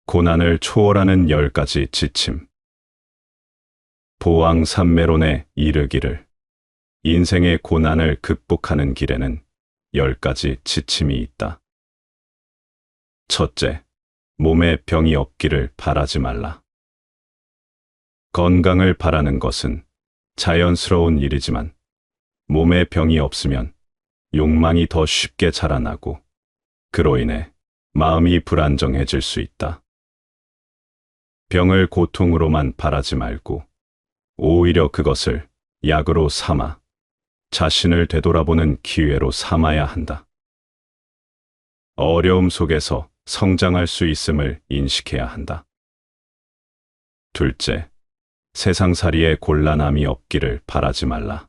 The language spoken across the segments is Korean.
고난을 초월하는 10가지 지침. 보왕산매론에 이르기를 인생의 고난을 극복하는 길에는 10가지 지침이 있다. 첫째, 몸에 병이 없기를 바라지 말라. 건강을 바라는 것은 자연스러운 일이지만 몸에 병이 없으면 욕망이 더 쉽게 자라나고 그로 인해 마음이 불안정해질 수 있다. 병을 고통으로만 바라지 말고 오히려 그것을 약으로 삼아 자신을 되돌아보는 기회로 삼아야 한다. 어려움 속에서 성장할 수 있음을 인식해야 한다. 둘째, 세상살이에 곤란함이 없기를 바라지 말라.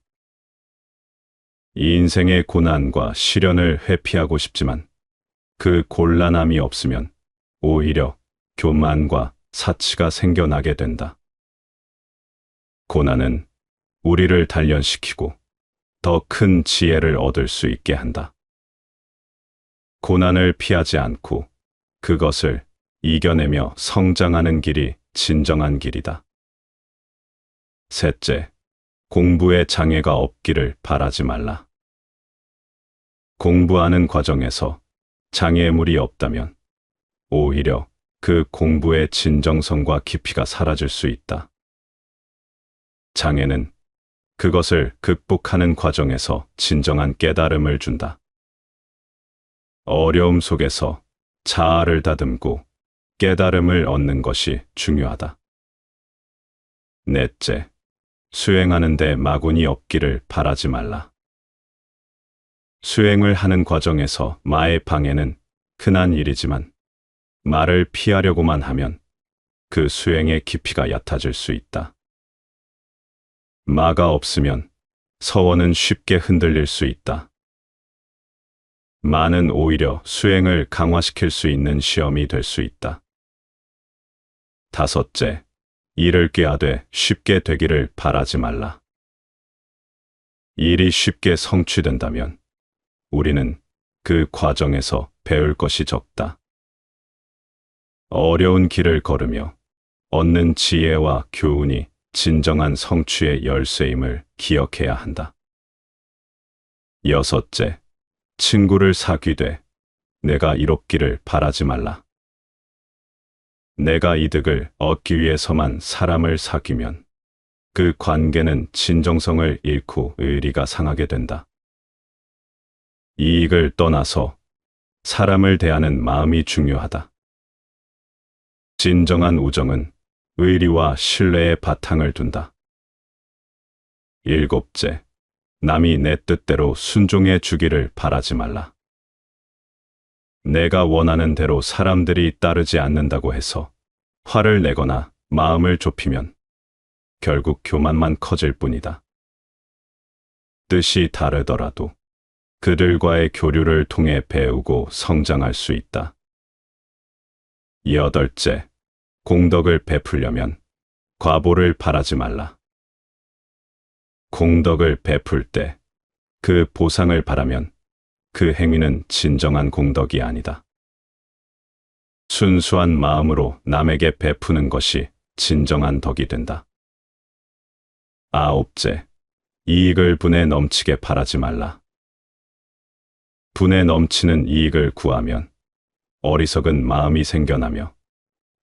이 인생의 고난과 시련을 회피하고 싶지만 그 곤란함이 없으면 오히려 교만과 사치가 생겨나게 된다. 고난은 우리를 단련시키고 더 큰 지혜를 얻을 수 있게 한다. 고난을 피하지 않고 그것을 이겨내며 성장하는 길이 진정한 길이다. 셋째, 공부에 장애가 없기를 바라지 말라. 공부하는 과정에서 장애물이 없다면 오히려 그 공부의 진정성과 깊이가 사라질 수 있다. 장애는 그것을 극복하는 과정에서 진정한 깨달음을 준다. 어려움 속에서 자아를 다듬고 깨달음을 얻는 것이 중요하다. 넷째, 수행하는 데 마군이 없기를 바라지 말라. 수행을 하는 과정에서 마의 방해는 흔한 일이지만 말을 피하려고만 하면 그 수행의 깊이가 얕아질 수 있다. 마가 없으면 서원은 쉽게 흔들릴 수 있다. 마는 오히려 수행을 강화시킬 수 있는 시험이 될 수 있다. 다섯째, 일을 꾀하되 쉽게 되기를 바라지 말라. 일이 쉽게 성취된다면 우리는 그 과정에서 배울 것이 적다. 어려운 길을 걸으며 얻는 지혜와 교훈이 진정한 성취의 열쇠임을 기억해야 한다. 여섯째, 친구를 사귀되 내가 이롭기를 바라지 말라. 내가 이득을 얻기 위해서만 사람을 사귀면 그 관계는 진정성을 잃고 의리가 상하게 된다. 이익을 떠나서 사람을 대하는 마음이 중요하다. 진정한 우정은 의리와 신뢰의 바탕을 둔다. 일곱째, 남이 내 뜻대로 순종해 주기를 바라지 말라. 내가 원하는 대로 사람들이 따르지 않는다고 해서 화를 내거나 마음을 좁히면 결국 교만만 커질 뿐이다. 뜻이 다르더라도 그들과의 교류를 통해 배우고 성장할 수 있다. 여덟째, 공덕을 베풀려면 과보를 바라지 말라. 공덕을 베풀 때 그 보상을 바라면 그 행위는 진정한 공덕이 아니다. 순수한 마음으로 남에게 베푸는 것이 진정한 덕이 된다. 아홉째, 이익을 분에 넘치게 바라지 말라. 분에 넘치는 이익을 구하면 어리석은 마음이 생겨나며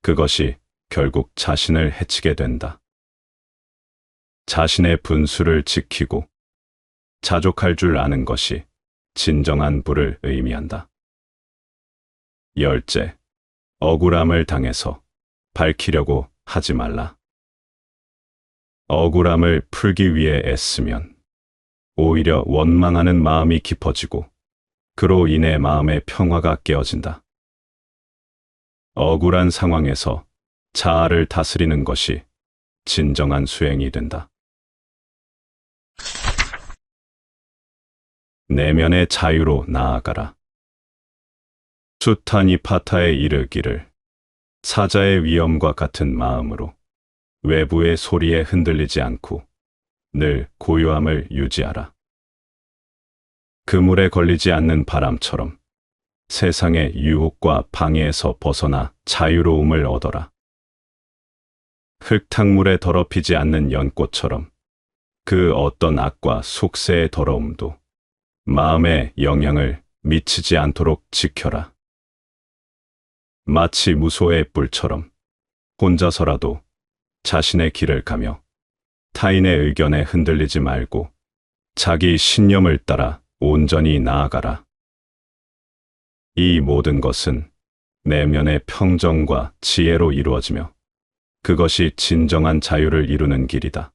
그것이 결국 자신을 해치게 된다. 자신의 분수를 지키고 자족할 줄 아는 것이 진정한 부를 의미한다. 열째, 억울함을 당해서 밝히려고 하지 말라. 억울함을 풀기 위해 애쓰면 오히려 원망하는 마음이 깊어지고 그로 인해 마음의 평화가 깨어진다. 억울한 상황에서 자아를 다스리는 것이 진정한 수행이 된다. 내면의 자유로 나아가라. 수타니파타에 이르기를 사자의 위엄과 같은 마음으로 외부의 소리에 흔들리지 않고 늘 고요함을 유지하라. 그물에 걸리지 않는 바람처럼 세상의 유혹과 방해에서 벗어나 자유로움을 얻어라. 흙탕물에 더럽히지 않는 연꽃처럼 그 어떤 악과 속세의 더러움도 마음에 영향을 미치지 않도록 지켜라. 마치 무소의 뿔처럼 혼자서라도 자신의 길을 가며 타인의 의견에 흔들리지 말고 자기 신념을 따라 온전히 나아가라. 이 모든 것은 내면의 평정과 지혜로 이루어지며 그것이 진정한 자유를 이루는 길이다.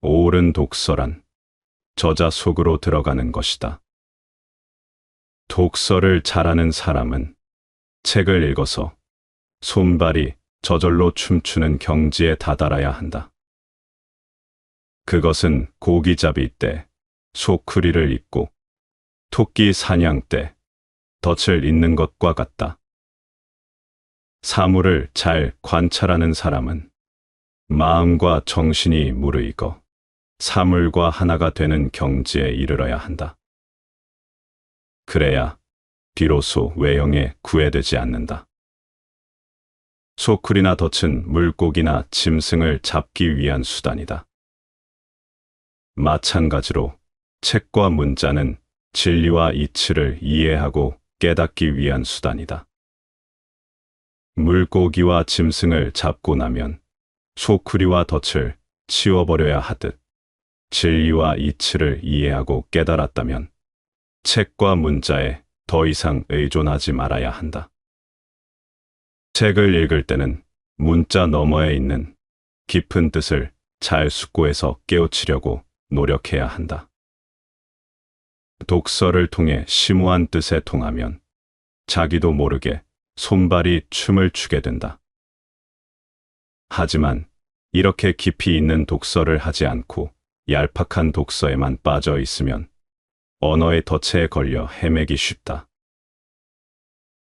옳은 독서란 저자 속으로 들어가는 것이다. 독서를 잘하는 사람은 책을 읽어서 손발이 저절로 춤추는 경지에 다다라야 한다. 그것은 고기잡이 때 소쿠리를 입고 토끼 사냥 때 덫을 잇는 것과 같다. 사물을 잘 관찰하는 사람은 마음과 정신이 무르익어 사물과 하나가 되는 경지에 이르러야 한다. 그래야 비로소 외형에 구애되지 않는다. 소쿠리나 덫은 물고기나 짐승을 잡기 위한 수단이다. 마찬가지로 책과 문자는 진리와 이치를 이해하고 깨닫기 위한 수단이다. 물고기와 짐승을 잡고 나면 소쿠리와 덫을 치워버려야 하듯 진리와 이치를 이해하고 깨달았다면 책과 문자에 더 이상 의존하지 말아야 한다. 책을 읽을 때는 문자 너머에 있는 깊은 뜻을 잘 숙고해서 깨우치려고 노력해야 한다. 독서를 통해 심오한 뜻에 통하면 자기도 모르게 손발이 춤을 추게 된다. 하지만 이렇게 깊이 있는 독서를 하지 않고 얄팍한 독서에만 빠져 있으면 언어의 덫에 걸려 헤매기 쉽다.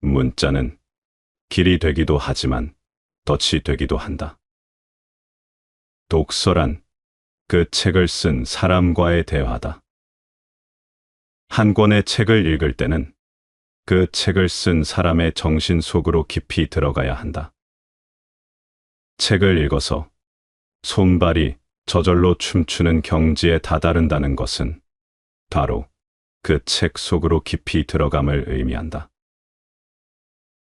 문자는 길이 되기도 하지만 덫이 되기도 한다. 독서란 그 책을 쓴 사람과의 대화다. 한 권의 책을 읽을 때는 그 책을 쓴 사람의 정신 속으로 깊이 들어가야 한다. 책을 읽어서 손발이 저절로 춤추는 경지에 다다른다는 것은 바로 그 책 속으로 깊이 들어감을 의미한다.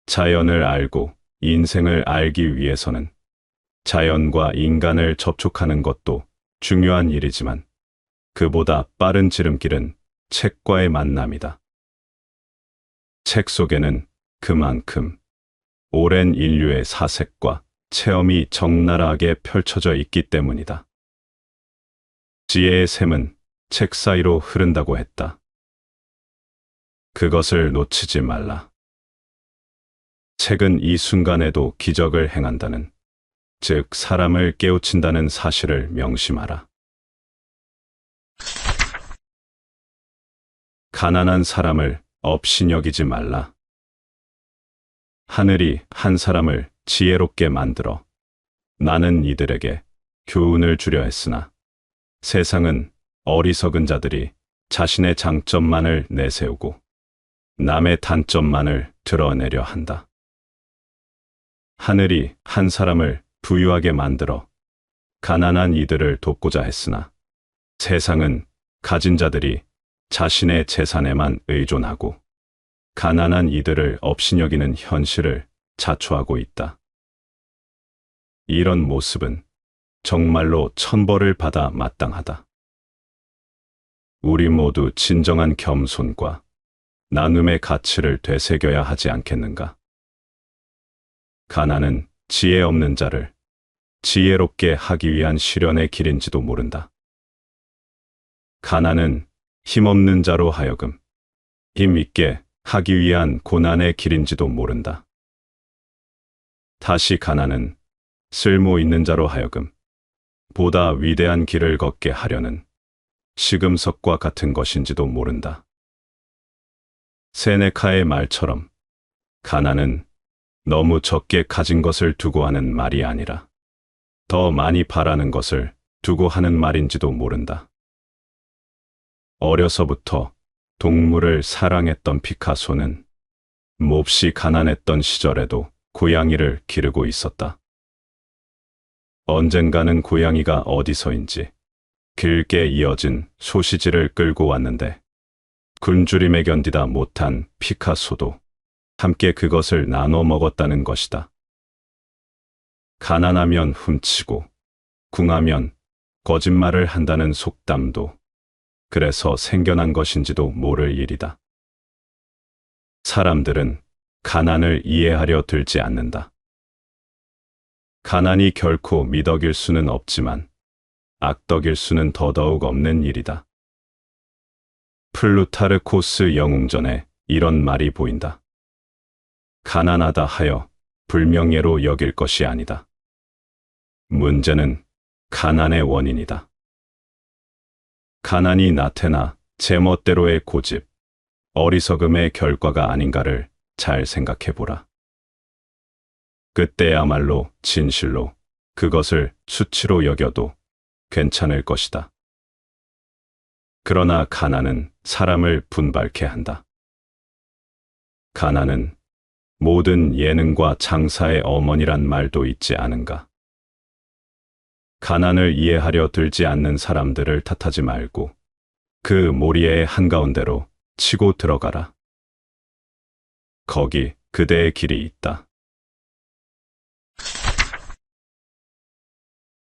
자연을 알고 인생을 알기 위해서는 자연과 인간을 접촉하는 것도 중요한 일이지만 그보다 빠른 지름길은 책과의 만남이다. 책 속에는 그만큼 오랜 인류의 사색과 체험이 적나라하게 펼쳐져 있기 때문이다. 지혜의 샘은 책 사이로 흐른다고 했다. 그것을 놓치지 말라. 책은 이 순간에도 기적을 행한다는, 즉 사람을 깨우친다는 사실을 명심하라. 가난한 사람을 업신여기지 말라. 하늘이 한 사람을 지혜롭게 만들어 나는 이들에게 교훈을 주려 했으나 세상은 어리석은 자들이 자신의 장점만을 내세우고 남의 단점만을 드러내려 한다. 하늘이 한 사람을 부유하게 만들어 가난한 이들을 돕고자 했으나 세상은 가진 자들이 자신의 재산에만 의존하고 가난한 이들을 업신여기는 현실을 자초하고 있다. 이런 모습은 정말로 천벌을 받아 마땅하다. 우리 모두 진정한 겸손과 나눔의 가치를 되새겨야 하지 않겠는가? 가난은 지혜 없는 자를 지혜롭게 하기 위한 시련의 길인지도 모른다. 가난은 힘없는 자로 하여금 힘 있게 하기 위한 고난의 길인지도 모른다. 다시 가난은 쓸모 있는 자로 하여금 보다 위대한 길을 걷게 하려는 시금석과 같은 것인지도 모른다. 세네카의 말처럼 가난은 너무 적게 가진 것을 두고 하는 말이 아니라 더 많이 바라는 것을 두고 하는 말인지도 모른다. 어려서부터 동물을 사랑했던 피카소는 몹시 가난했던 시절에도 고양이를 기르고 있었다. 언젠가는 고양이가 어디서인지 길게 이어진 소시지를 끌고 왔는데 굶주림에 견디다 못한 피카소도 함께 그것을 나눠 먹었다는 것이다. 가난하면 훔치고 궁하면 거짓말을 한다는 속담도 그래서 생겨난 것인지도 모를 일이다. 사람들은 가난을 이해하려 들지 않는다. 가난이 결코 미덕일 수는 없지만 악덕일 수는 더더욱 없는 일이다. 플루타르코스 영웅전에 이런 말이 보인다. 가난하다 하여 불명예로 여길 것이 아니다. 문제는 가난의 원인이다. 가난이 나태나 제멋대로의 고집, 어리석음의 결과가 아닌가를 잘 생각해보라. 그때야말로 진실로 그것을 수치로 여겨도 괜찮을 것이다. 그러나 가난은 사람을 분발케 한다. 가난은 모든 예능과 장사의 어머니란 말도 있지 않은가. 가난을 이해하려 들지 않는 사람들을 탓하지 말고 그 모리의 한가운데로 치고 들어가라. 거기 그대의 길이 있다.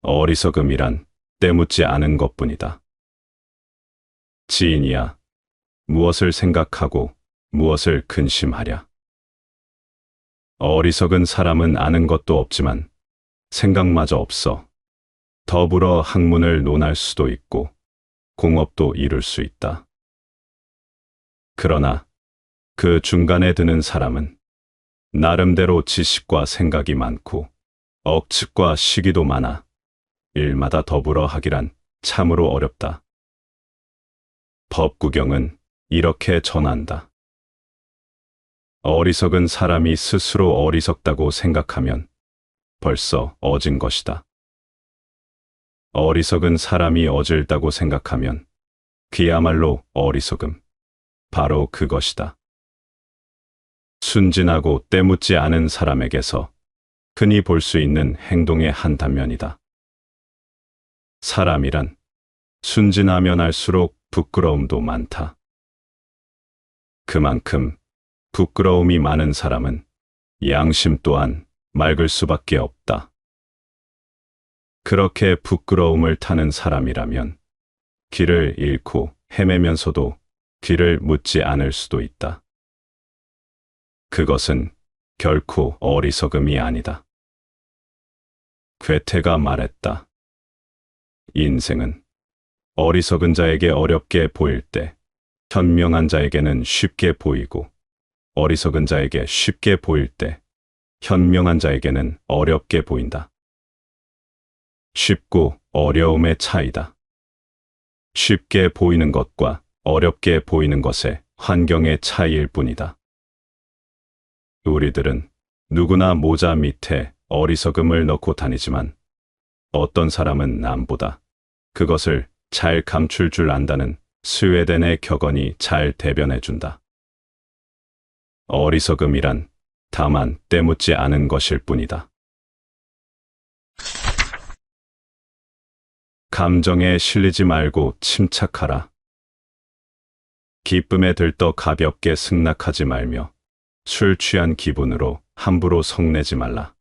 어리석음이란 때묻지 않은 것뿐이다. 지인이야, 무엇을 생각하고 무엇을 근심하랴. 어리석은 사람은 아는 것도 없지만 생각마저 없어 더불어 학문을 논할 수도 있고 공업도 이룰 수 있다. 그러나 그 중간에 드는 사람은 나름대로 지식과 생각이 많고 억측과 시기도 많아 일마다 더불어 하기란 참으로 어렵다. 법구경은 이렇게 전한다. 어리석은 사람이 스스로 어리석다고 생각하면 벌써 어진 것이다. 어리석은 사람이 어질다고 생각하면 그야말로 어리석음, 바로 그것이다. 순진하고 때묻지 않은 사람에게서 흔히 볼 수 있는 행동의 한 단면이다. 사람이란 순진하면 할수록 부끄러움도 많다. 그만큼 부끄러움이 많은 사람은 양심 또한 맑을 수밖에 없다. 그렇게 부끄러움을 타는 사람이라면 길을 잃고 헤매면서도 길을 묻지 않을 수도 있다. 그것은 결코 어리석음이 아니다. 괴테가 말했다. 인생은 어리석은 자에게 어렵게 보일 때 현명한 자에게는 쉽게 보이고 어리석은 자에게 쉽게 보일 때 현명한 자에게는 어렵게 보인다. 쉽고 어려움의 차이다. 쉽게 보이는 것과 어렵게 보이는 것의 환경의 차이일 뿐이다. 우리들은 누구나 모자 밑에 어리석음을 넣고 다니지만 어떤 사람은 남보다 그것을 잘 감출 줄 안다는 스웨덴의 격언이 잘 대변해준다. 어리석음이란 다만 때묻지 않은 것일 뿐이다. 감정에 실리지 말고 침착하라. 기쁨에 들떠 가볍게 승낙하지 말며 술 취한 기분으로 함부로 성내지 말라.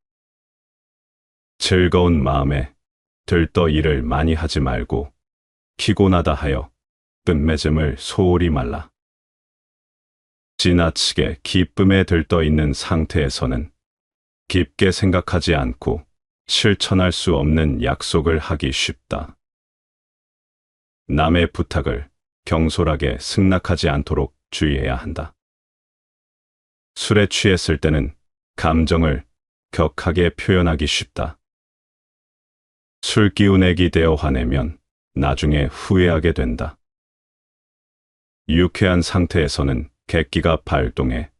즐거운 마음에 들떠 일을 많이 하지 말고 피곤하다 하여 끝맺음을 소홀히 말라. 지나치게 기쁨에 들떠 있는 상태에서는 깊게 생각하지 않고 실천할 수 없는 약속을 하기 쉽다. 남의 부탁을 경솔하게 승낙하지 않도록 주의해야 한다. 술에 취했을 때는 감정을 격하게 표현하기 쉽다. 술 기운액이 되어 화내면 나중에 후회하게 된다. 유쾌한 상태에서는 객기가 발동해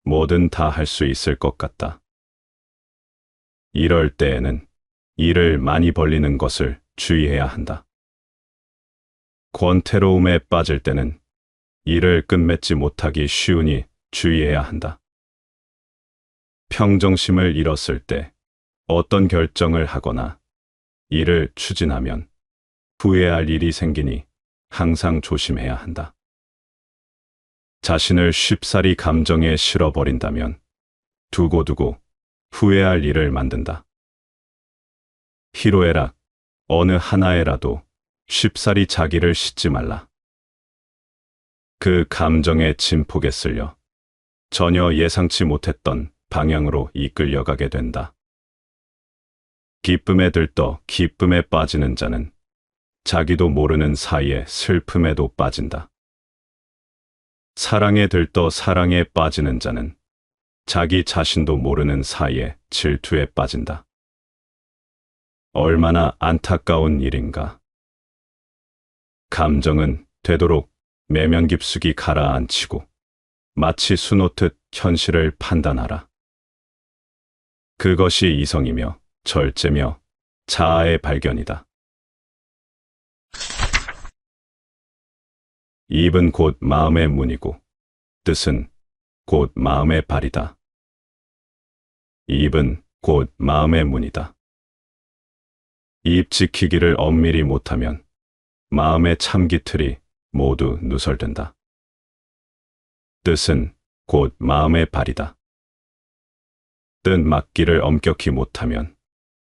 뭐든 다 할 수 있을 것 같다. 이럴 때에는 일을 많이 벌리는 것을 주의해야 한다. 권태로움에 빠질 때는 일을 끝맺지 못하기 쉬우니 주의해야 한다. 평정심을 잃었을 때 어떤 결정을 하거나 일을 추진하면 후회할 일이 생기니 항상 조심해야 한다. 자신을 쉽사리 감정에 실어버린다면 두고두고 후회할 일을 만든다. 희로애락 어느 하나에라도 쉽사리 자기를 싣지 말라. 그 감정의 진폭에 쓸려 전혀 예상치 못했던 방향으로 이끌려가게 된다. 기쁨에 들떠 기쁨에 빠지는 자는 자기도 모르는 사이에 슬픔에도 빠진다. 사랑에 들떠 사랑에 빠지는 자는 자기 자신도 모르는 사이에 질투에 빠진다. 얼마나 안타까운 일인가. 감정은 되도록 내면 깊숙이 가라앉히고 마치 수놓듯 현실을 판단하라. 그것이 이성이며 절제며 자아의 발견이다. 입은 곧 마음의 문이고 뜻은 곧 마음의 발이다. 입은 곧 마음의 문이다. 입 지키기를 엄밀히 못하면 마음의 참기틀이 모두 누설된다. 뜻은 곧 마음의 발이다. 뜻 맞기를 엄격히 못하면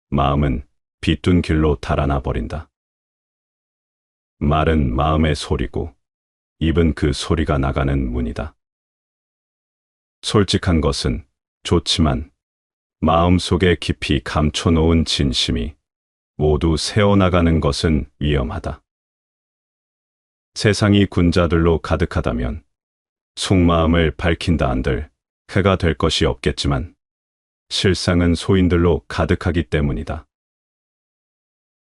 마음은 비둔 길로 달아나 버린다. 말은 마음의 소리고 입은 그 소리가 나가는 문이다. 솔직한 것은 좋지만 마음속에 깊이 감춰놓은 진심이 모두 새어나가는 것은 위험하다. 세상이 군자들로 가득하다면 속마음을 밝힌다 한들 해가 될 것이 없겠지만 실상은 소인들로 가득하기 때문이다.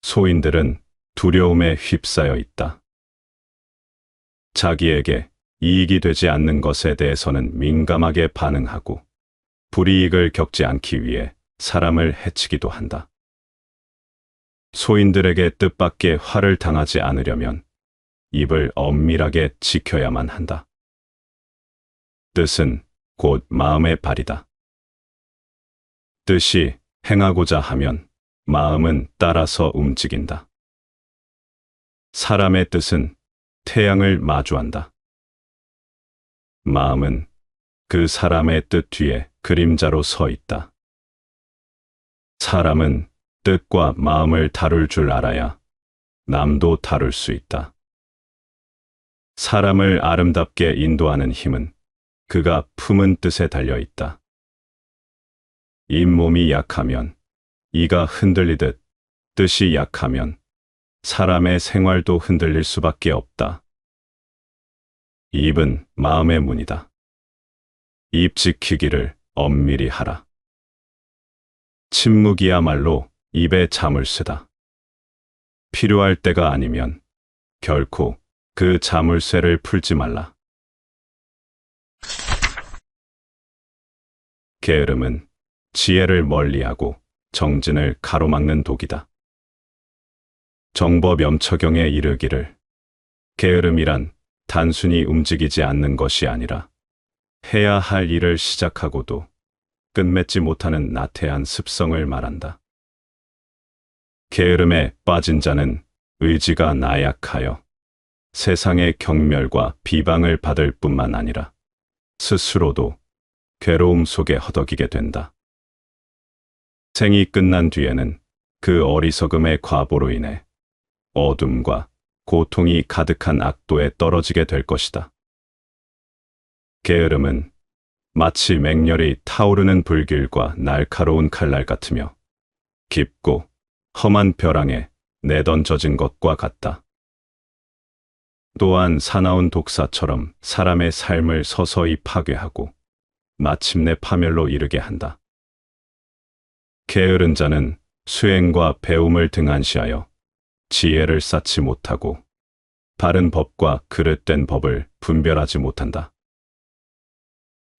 소인들은 두려움에 휩싸여 있다. 자기에게 이익이 되지 않는 것에 대해서는 민감하게 반응하고 불이익을 겪지 않기 위해 사람을 해치기도 한다. 소인들에게 뜻밖의 화를 당하지 않으려면 입을 엄밀하게 지켜야만 한다. 뜻은 곧 마음의 발이다. 뜻이 행하고자 하면 마음은 따라서 움직인다. 사람의 뜻은 태양을 마주한다. 마음은 그 사람의 뜻 뒤에 그림자로 서 있다. 사람은 뜻과 마음을 다룰 줄 알아야 남도 다룰 수 있다. 사람을 아름답게 인도하는 힘은 그가 품은 뜻에 달려 있다. 잇몸이 약하면 이가 흔들리듯 뜻이 약하면 사람의 생활도 흔들릴 수밖에 없다. 입은 마음의 문이다. 입 지키기를 엄밀히 하라. 침묵이야말로 입에 자물쇠다. 필요할 때가 아니면 결코 그 자물쇠를 풀지 말라. 게으름은 지혜를 멀리하고 정진을 가로막는 독이다. 정법염처경에 이르기를 게으름이란 단순히 움직이지 않는 것이 아니라 해야 할 일을 시작하고도 끝맺지 못하는 나태한 습성을 말한다. 게으름에 빠진 자는 의지가 나약하여 세상의 경멸과 비방을 받을 뿐만 아니라 스스로도 괴로움 속에 허덕이게 된다. 생이 끝난 뒤에는 그 어리석음의 과보로 인해 어둠과 고통이 가득한 악도에 떨어지게 될 것이다. 게으름은 마치 맹렬히 타오르는 불길과 날카로운 칼날 같으며 깊고 험한 벼랑에 내던져진 것과 같다. 또한 사나운 독사처럼 사람의 삶을 서서히 파괴하고 마침내 파멸로 이르게 한다. 게으른 자는 수행과 배움을 등한시하여 지혜를 쌓지 못하고 바른 법과 그릇된 법을 분별하지 못한다.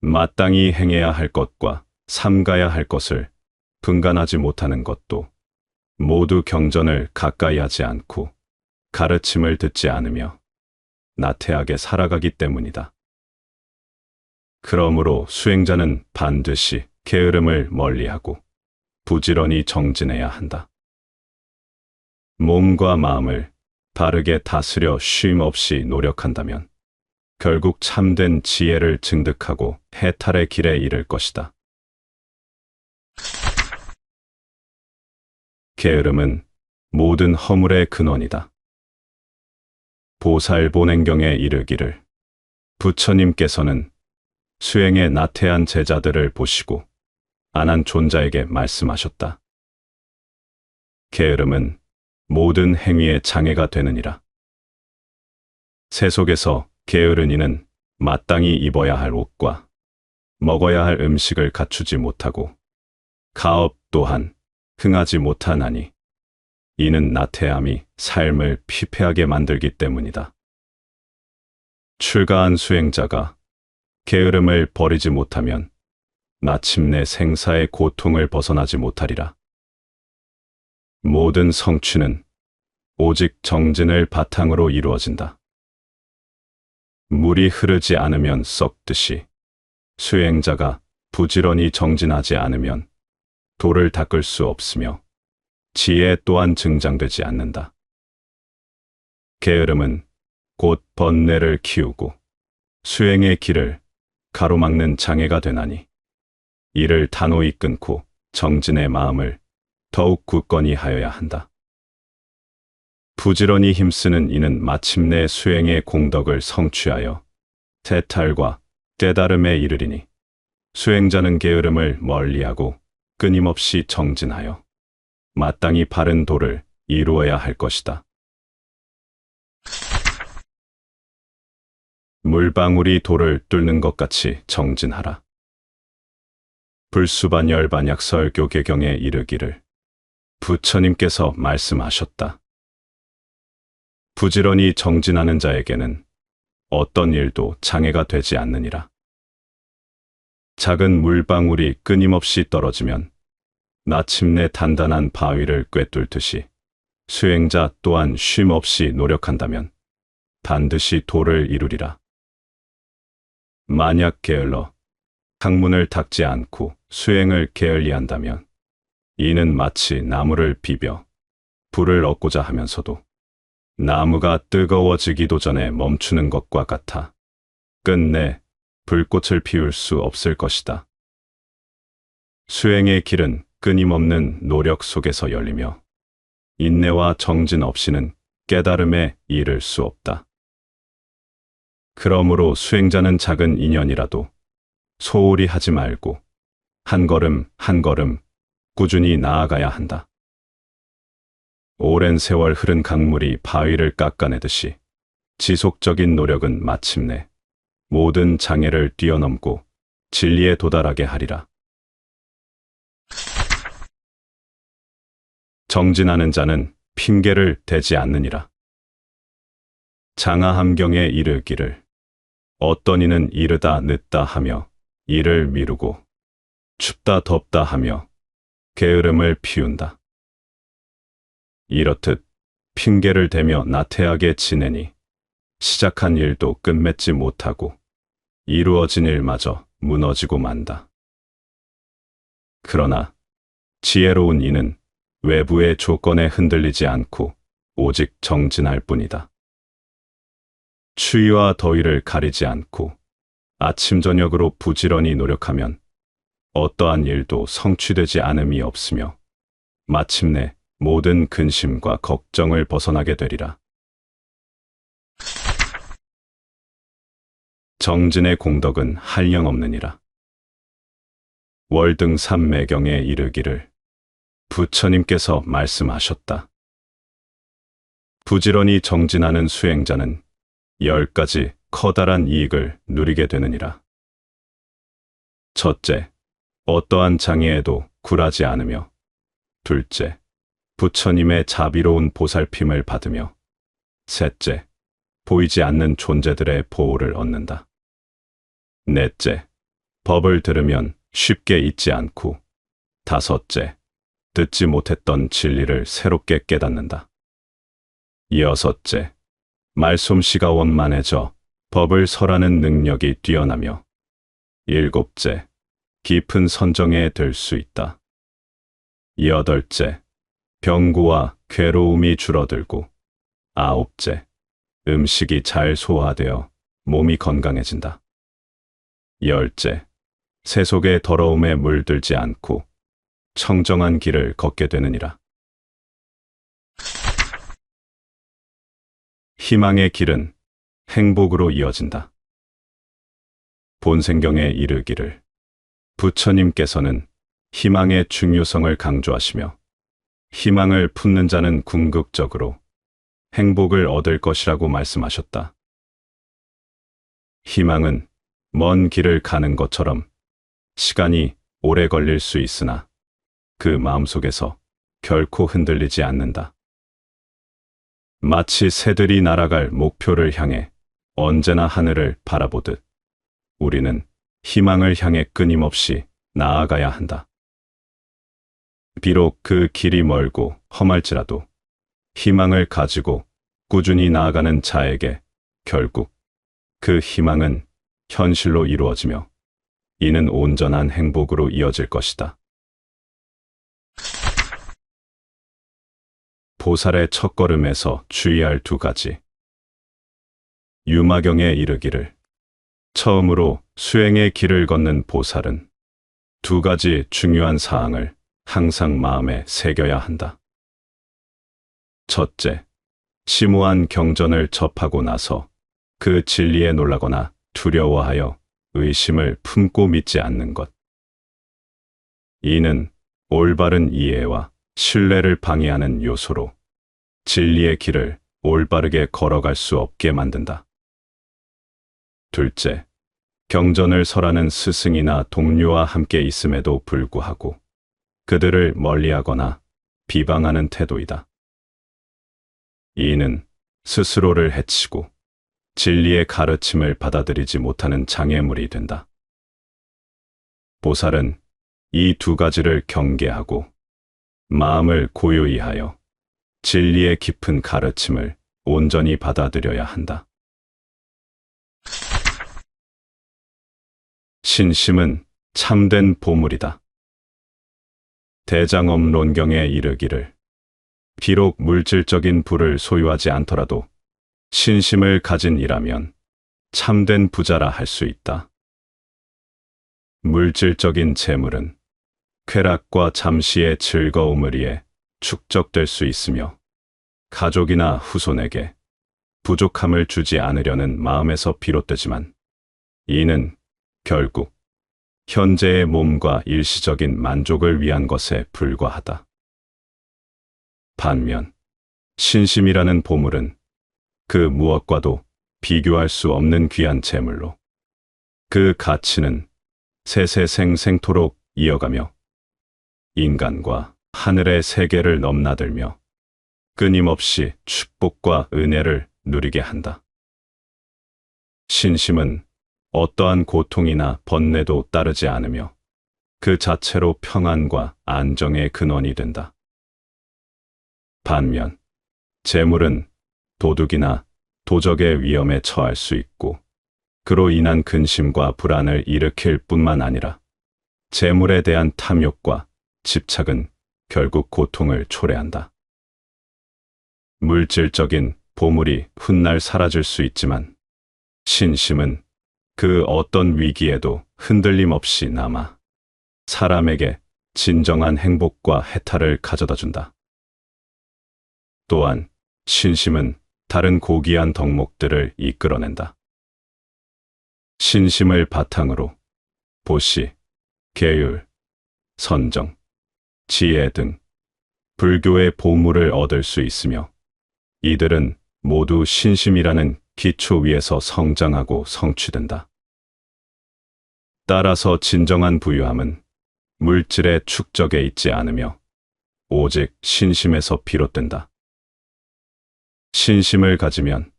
마땅히 행해야 할 것과 삼가야 할 것을 분간하지 못하는 것도 모두 경전을 가까이 하지 않고 가르침을 듣지 않으며 나태하게 살아가기 때문이다. 그러므로 수행자는 반드시 게으름을 멀리하고 부지런히 정진해야 한다. 몸과 마음을 바르게 다스려 쉼 없이 노력한다면 결국 참된 지혜를 증득하고 해탈의 길에 이를 것이다. 게으름은 모든 허물의 근원이다. 보살본행경에 이르기를 부처님께서는 수행에 나태한 제자들을 보시고 아난존자에게 말씀하셨다. 게으름은 모든 행위의 장애가 되느니라. 세속에서 게으른 이는 마땅히 입어야 할 옷과 먹어야 할 음식을 갖추지 못하고 가업 또한 흥하지 못하나니 이는 나태함이 삶을 피폐하게 만들기 때문이다. 출가한 수행자가 게으름을 버리지 못하면 마침내 생사의 고통을 벗어나지 못하리라. 모든 성취는 오직 정진을 바탕으로 이루어진다. 물이 흐르지 않으면 썩듯이 수행자가 부지런히 정진하지 않으면 돌을 닦을 수 없으며 지혜 또한 증장되지 않는다. 게으름은 곧 번뇌를 키우고 수행의 길을 가로막는 장애가 되나니 이를 단호히 끊고 정진의 마음을 더욱 굳건히 하여야 한다. 부지런히 힘쓰는 이는 마침내 수행의 공덕을 성취하여 태탈과 깨달음에 이르리니 수행자는 게으름을 멀리하고 끊임없이 정진하여 마땅히 바른 도를 이루어야 할 것이다. 물방울이 돌을 뚫는 것 같이 정진하라. 불수반열반약설교계경에 이르기를 부처님께서 말씀하셨다. 부지런히 정진하는 자에게는 어떤 일도 장애가 되지 않느니라. 작은 물방울이 끊임없이 떨어지면 마침내 단단한 바위를 꿰뚫듯이 수행자 또한 쉼 없이 노력한다면 반드시 도를 이루리라. 만약 게을러 학문을 닦지 않고 수행을 게을리한다면 이는 마치 나무를 비벼 불을 얻고자 하면서도 나무가 뜨거워지기도 전에 멈추는 것과 같아 끝내 불꽃을 피울 수 없을 것이다. 수행의 길은 끊임없는 노력 속에서 열리며 인내와 정진 없이는 깨달음에 이를 수 없다. 그러므로 수행자는 작은 인연이라도 소홀히 하지 말고 한 걸음 한 걸음 꾸준히 나아가야 한다. 오랜 세월 흐른 강물이 바위를 깎아내듯이 지속적인 노력은 마침내 모든 장애를 뛰어넘고 진리에 도달하게 하리라. 정진하는 자는 핑계를 대지 않느니라. 장하함경에 이르기를 어떤 이는 이르다 늦다 하며 일을 미루고 춥다 덥다 하며 게으름을 피운다. 이렇듯 핑계를 대며 나태하게 지내니 시작한 일도 끝맺지 못하고 이루어진 일마저 무너지고 만다. 그러나 지혜로운 이는 외부의 조건에 흔들리지 않고 오직 정진할 뿐이다. 추위와 더위를 가리지 않고 아침 저녁으로 부지런히 노력하면 어떠한 일도 성취되지 않음이 없으며 마침내 모든 근심과 걱정을 벗어나게 되리라. 정진의 공덕은 한량없느니라. 월등삼매경에 이르기를 부처님께서 말씀하셨다. 부지런히 정진하는 수행자는 10가지 커다란 이익을 누리게 되느니라. 첫째, 어떠한 장애에도 굴하지 않으며 둘째, 부처님의 자비로운 보살핌을 받으며 셋째, 보이지 않는 존재들의 보호를 얻는다. 넷째, 법을 들으면 쉽게 잊지 않고 다섯째, 듣지 못했던 진리를 새롭게 깨닫는다. 여섯째, 말솜씨가 원만해져 법을 설하는 능력이 뛰어나며. 일곱째, 깊은 선정에 들 수 있다. 여덟째, 병고와 괴로움이 줄어들고. 아홉째, 음식이 잘 소화되어 몸이 건강해진다. 열째, 세속의 더러움에 물들지 않고 청정한 길을 걷게 되느니라. 희망의 길은 행복으로 이어진다. 본생경에 이르기를 부처님께서는 희망의 중요성을 강조하시며 희망을 품는 자는 궁극적으로 행복을 얻을 것이라고 말씀하셨다. 희망은 먼 길을 가는 것처럼 시간이 오래 걸릴 수 있으나 그 마음속에서 결코 흔들리지 않는다. 마치 새들이 날아갈 목표를 향해 언제나 하늘을 바라보듯 우리는 희망을 향해 끊임없이 나아가야 한다. 비록 그 길이 멀고 험할지라도 희망을 가지고 꾸준히 나아가는 자에게 결국 그 희망은 현실로 이루어지며 이는 온전한 행복으로 이어질 것이다. 보살의 첫걸음에서 주의할 두 가지. 유마경에 이르기를 처음으로 수행의 길을 걷는 보살은 두 가지 중요한 사항을 항상 마음에 새겨야 한다. 첫째, 심오한 경전을 접하고 나서 그 진리에 놀라거나 두려워하여 의심을 품고 믿지 않는 것. 이는 올바른 이해와 신뢰를 방해하는 요소로 진리의 길을 올바르게 걸어갈 수 없게 만든다. 둘째, 경전을 설하는 스승이나 동료와 함께 있음에도 불구하고 그들을 멀리하거나 비방하는 태도이다. 이는 스스로를 해치고 진리의 가르침을 받아들이지 못하는 장애물이 된다. 보살은 이 두 가지를 경계하고 마음을 고요히 하여 진리의 깊은 가르침을 온전히 받아들여야 한다. 신심은 참된 보물이다. 대장엄론경에 이르기를 비록 물질적인 부를 소유하지 않더라도 신심을 가진 이라면 참된 부자라 할 수 있다. 물질적인 재물은 쾌락과 잠시의 즐거움을 위해 축적될 수 있으며 가족이나 후손에게 부족함을 주지 않으려는 마음에서 비롯되지만 이는 결국 현재의 몸과 일시적인 만족을 위한 것에 불과하다. 반면 신심이라는 보물은 그 무엇과도 비교할 수 없는 귀한 재물로 그 가치는 세세생생토록 이어가며 인간과 하늘의 세계를 넘나들며 끊임없이 축복과 은혜를 누리게 한다. 신심은 어떠한 고통이나 번뇌도 따르지 않으며 그 자체로 평안과 안정의 근원이 된다. 반면 재물은 도둑이나 도적의 위험에 처할 수 있고 그로 인한 근심과 불안을 일으킬 뿐만 아니라 재물에 대한 탐욕과 집착은 결국 고통을 초래한다. 물질적인 보물이 훗날 사라질 수 있지만 신심은 그 어떤 위기에도 흔들림 없이 남아 사람에게 진정한 행복과 해탈을 가져다 준다. 또한 신심은 다른 고귀한 덕목들을 이끌어낸다. 신심을 바탕으로 보시, 계율, 선정, 지혜 등 불교의 보물을 얻을 수 있으며 이들은 모두 신심이라는 기초 위에서 성장하고 성취된다. 따라서 진정한 부유함은 물질의 축적에 있지 않으며 오직 신심에서 비롯된다. 신심을 가지면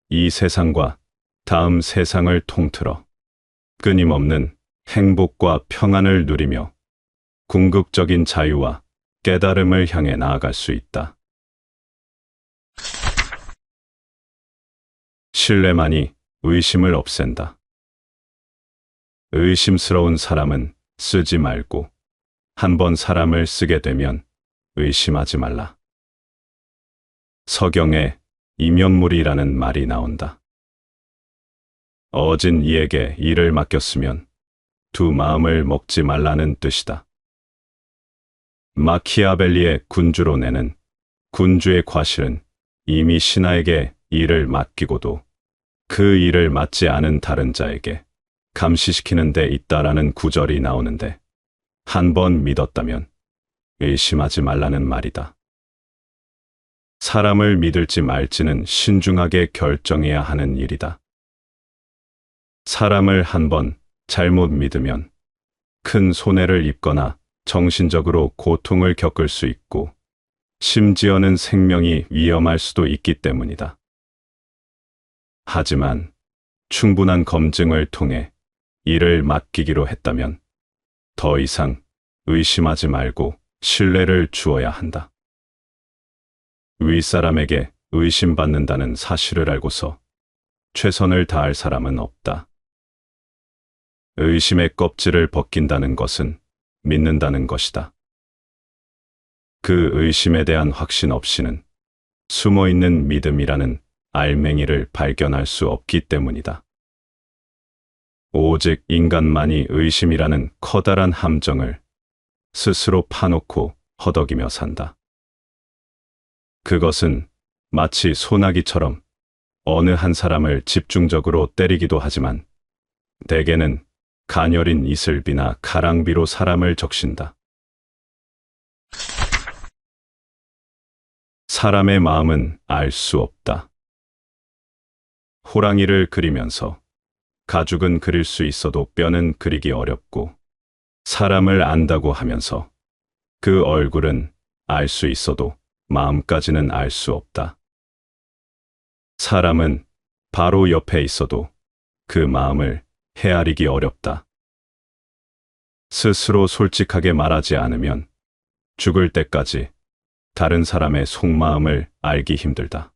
이 세상과 다음 세상을 통틀어 끊임없는 행복과 평안을 누리며 궁극적인 자유와 깨달음을 향해 나아갈 수 있다. 신뢰만이 의심을 없앤다. 의심스러운 사람은 쓰지 말고 한 번 사람을 쓰게 되면 의심하지 말라. 서경에 이면물이라는 말이 나온다. 어진 이에게 일을 맡겼으면 두 마음을 먹지 말라는 뜻이다. 마키아벨리의 군주로 내는 군주의 과실은 이미 신하에게 일을 맡기고도 그 일을 맡지 않은 다른 자에게 감시시키는 데 있다라는 구절이 나오는데 한 번 믿었다면 의심하지 말라는 말이다. 사람을 믿을지 말지는 신중하게 결정해야 하는 일이다. 사람을 한 번 잘못 믿으면 큰 손해를 입거나 정신적으로 고통을 겪을 수 있고 심지어는 생명이 위험할 수도 있기 때문이다. 하지만 충분한 검증을 통해 일을 맡기기로 했다면 더 이상 의심하지 말고 신뢰를 주어야 한다. 윗사람에게 의심받는다는 사실을 알고서 최선을 다할 사람은 없다. 의심의 껍질을 벗긴다는 것은 믿는다는 것이다. 그 의심에 대한 확신 없이는 숨어있는 믿음이라는 알맹이를 발견할 수 없기 때문이다. 오직 인간만이 의심이라는 커다란 함정을 스스로 파놓고 허덕이며 산다. 그것은 마치 소나기처럼 어느 한 사람을 집중적으로 때리기도 하지만 대개는 가녀린 이슬비나 가랑비로 사람을 적신다. 사람의 마음은 알 수 없다. 호랑이를 그리면서 가죽은 그릴 수 있어도 뼈는 그리기 어렵고 사람을 안다고 하면서 그 얼굴은 알 수 있어도 마음까지는 알 수 없다. 사람은 바로 옆에 있어도 그 마음을 헤아리기 어렵다. 스스로 솔직하게 말하지 않으면 죽을 때까지 다른 사람의 속마음을 알기 힘들다.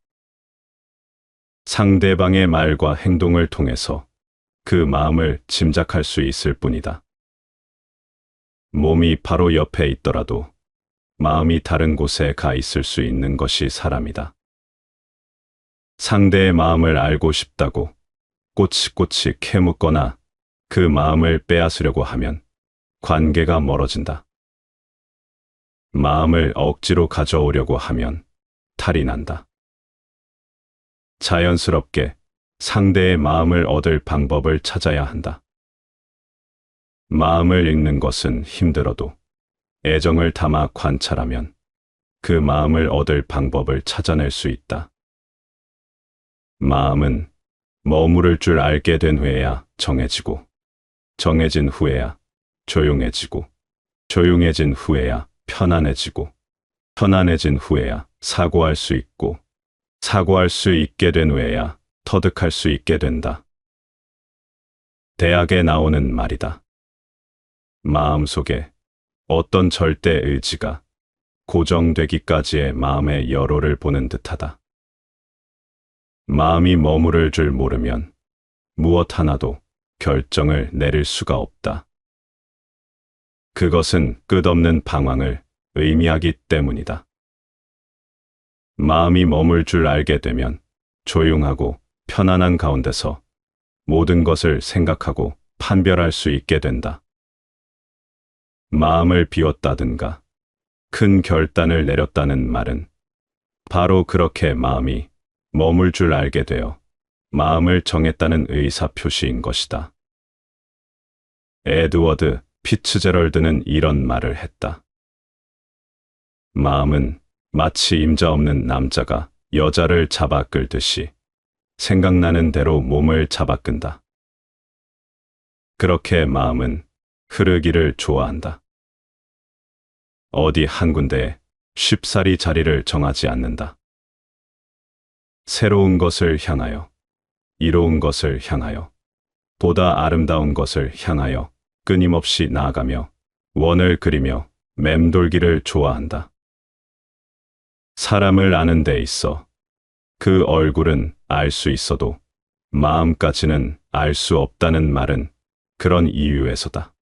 상대방의 말과 행동을 통해서 그 마음을 짐작할 수 있을 뿐이다. 몸이 바로 옆에 있더라도 마음이 다른 곳에 가 있을 수 있는 것이 사람이다. 상대의 마음을 알고 싶다고 꼬치꼬치 캐묻거나 그 마음을 빼앗으려고 하면 관계가 멀어진다. 마음을 억지로 가져오려고 하면 탈이 난다. 자연스럽게 상대의 마음을 얻을 방법을 찾아야 한다. 마음을 읽는 것은 힘들어도 애정을 담아 관찰하면 그 마음을 얻을 방법을 찾아낼 수 있다. 마음은 머무를 줄 알게 된 후에야 정해지고, 정해진 후에야 조용해지고, 조용해진 후에야 편안해지고, 편안해진 후에야 사고할 수 있고, 사고할 수 있게 된 후에야 터득할 수 있게 된다. 대학에 나오는 말이다. 마음속에 어떤 절대 의지가 고정되기까지의 마음의 여로를 보는 듯하다. 마음이 머무를 줄 모르면 무엇 하나도 결정을 내릴 수가 없다. 그것은 끝없는 방황을 의미하기 때문이다. 마음이 머물 줄 알게 되면 조용하고 편안한 가운데서 모든 것을 생각하고 판별할 수 있게 된다. 마음을 비웠다든가 큰 결단을 내렸다는 말은 바로 그렇게 마음이 머물 줄 알게 되어 마음을 정했다는 의사표시인 것이다. 에드워드 피츠제럴드는 이런 말을 했다. 마음은 마치 임자 없는 남자가 여자를 잡아 끌듯이 생각나는 대로 몸을 잡아 끈다. 그렇게 마음은 흐르기를 좋아한다. 어디 한 군데에 쉽사리 자리를 정하지 않는다. 새로운 것을 향하여, 이로운 것을 향하여, 보다 아름다운 것을 향하여 끊임없이 나아가며 원을 그리며 맴돌기를 좋아한다. 사람을 아는 데 있어 그 얼굴은 알 수 있어도 마음까지는 알 수 없다는 말은 그런 이유에서다.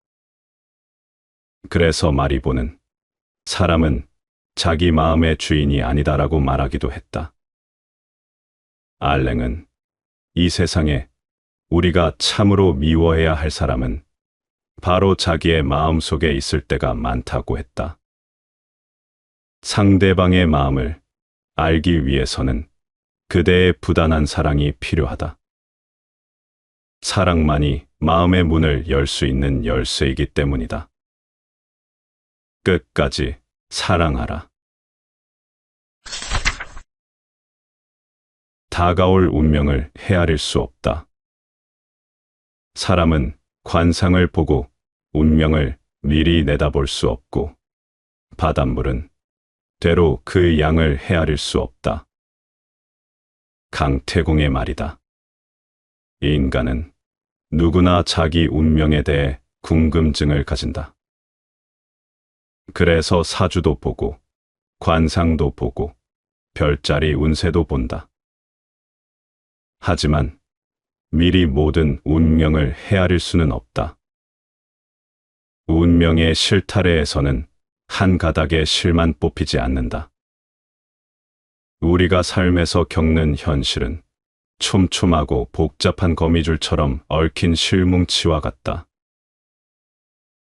그래서 마리보는 사람은 자기 마음의 주인이 아니다라고 말하기도 했다. 알랭은 이 세상에 우리가 참으로 미워해야 할 사람은 바로 자기의 마음 속에 있을 때가 많다고 했다. 상대방의 마음을 알기 위해서는 그대의 부단한 사랑이 필요하다. 사랑만이 마음의 문을 열 수 있는 열쇠이기 때문이다. 끝까지 사랑하라. 다가올 운명을 헤아릴 수 없다. 사람은 관상을 보고 운명을 미리 내다볼 수 없고, 바닷물은 되로 그 양을 헤아릴 수 없다. 강태공의 말이다. 인간은 누구나 자기 운명에 대해 궁금증을 가진다. 그래서 사주도 보고, 관상도 보고, 별자리 운세도 본다. 하지만 미리 모든 운명을 헤아릴 수는 없다. 운명의 실타래에서는 한 가닥의 실만 뽑히지 않는다. 우리가 삶에서 겪는 현실은 촘촘하고 복잡한 거미줄처럼 얽힌 실뭉치와 같다.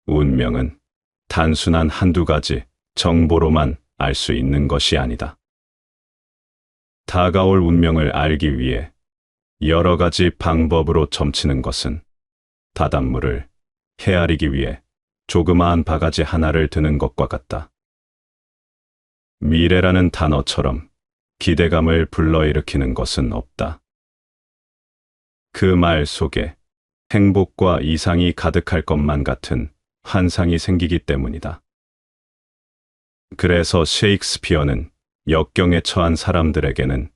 운명은 단순한 한두 가지 정보로만 알 수 있는 것이 아니다. 다가올 운명을 알기 위해 여러 가지 방법으로 점치는 것은 바닷물을 헤아리기 위해 조그마한 바가지 하나를 드는 것과 같다. 미래라는 단어처럼 기대감을 불러일으키는 것은 없다. 그 말 속에 행복과 이상이 가득할 것만 같은 환상이 생기기 때문이다. 그래서 셰익스피어는 역경에 처한 사람들에게는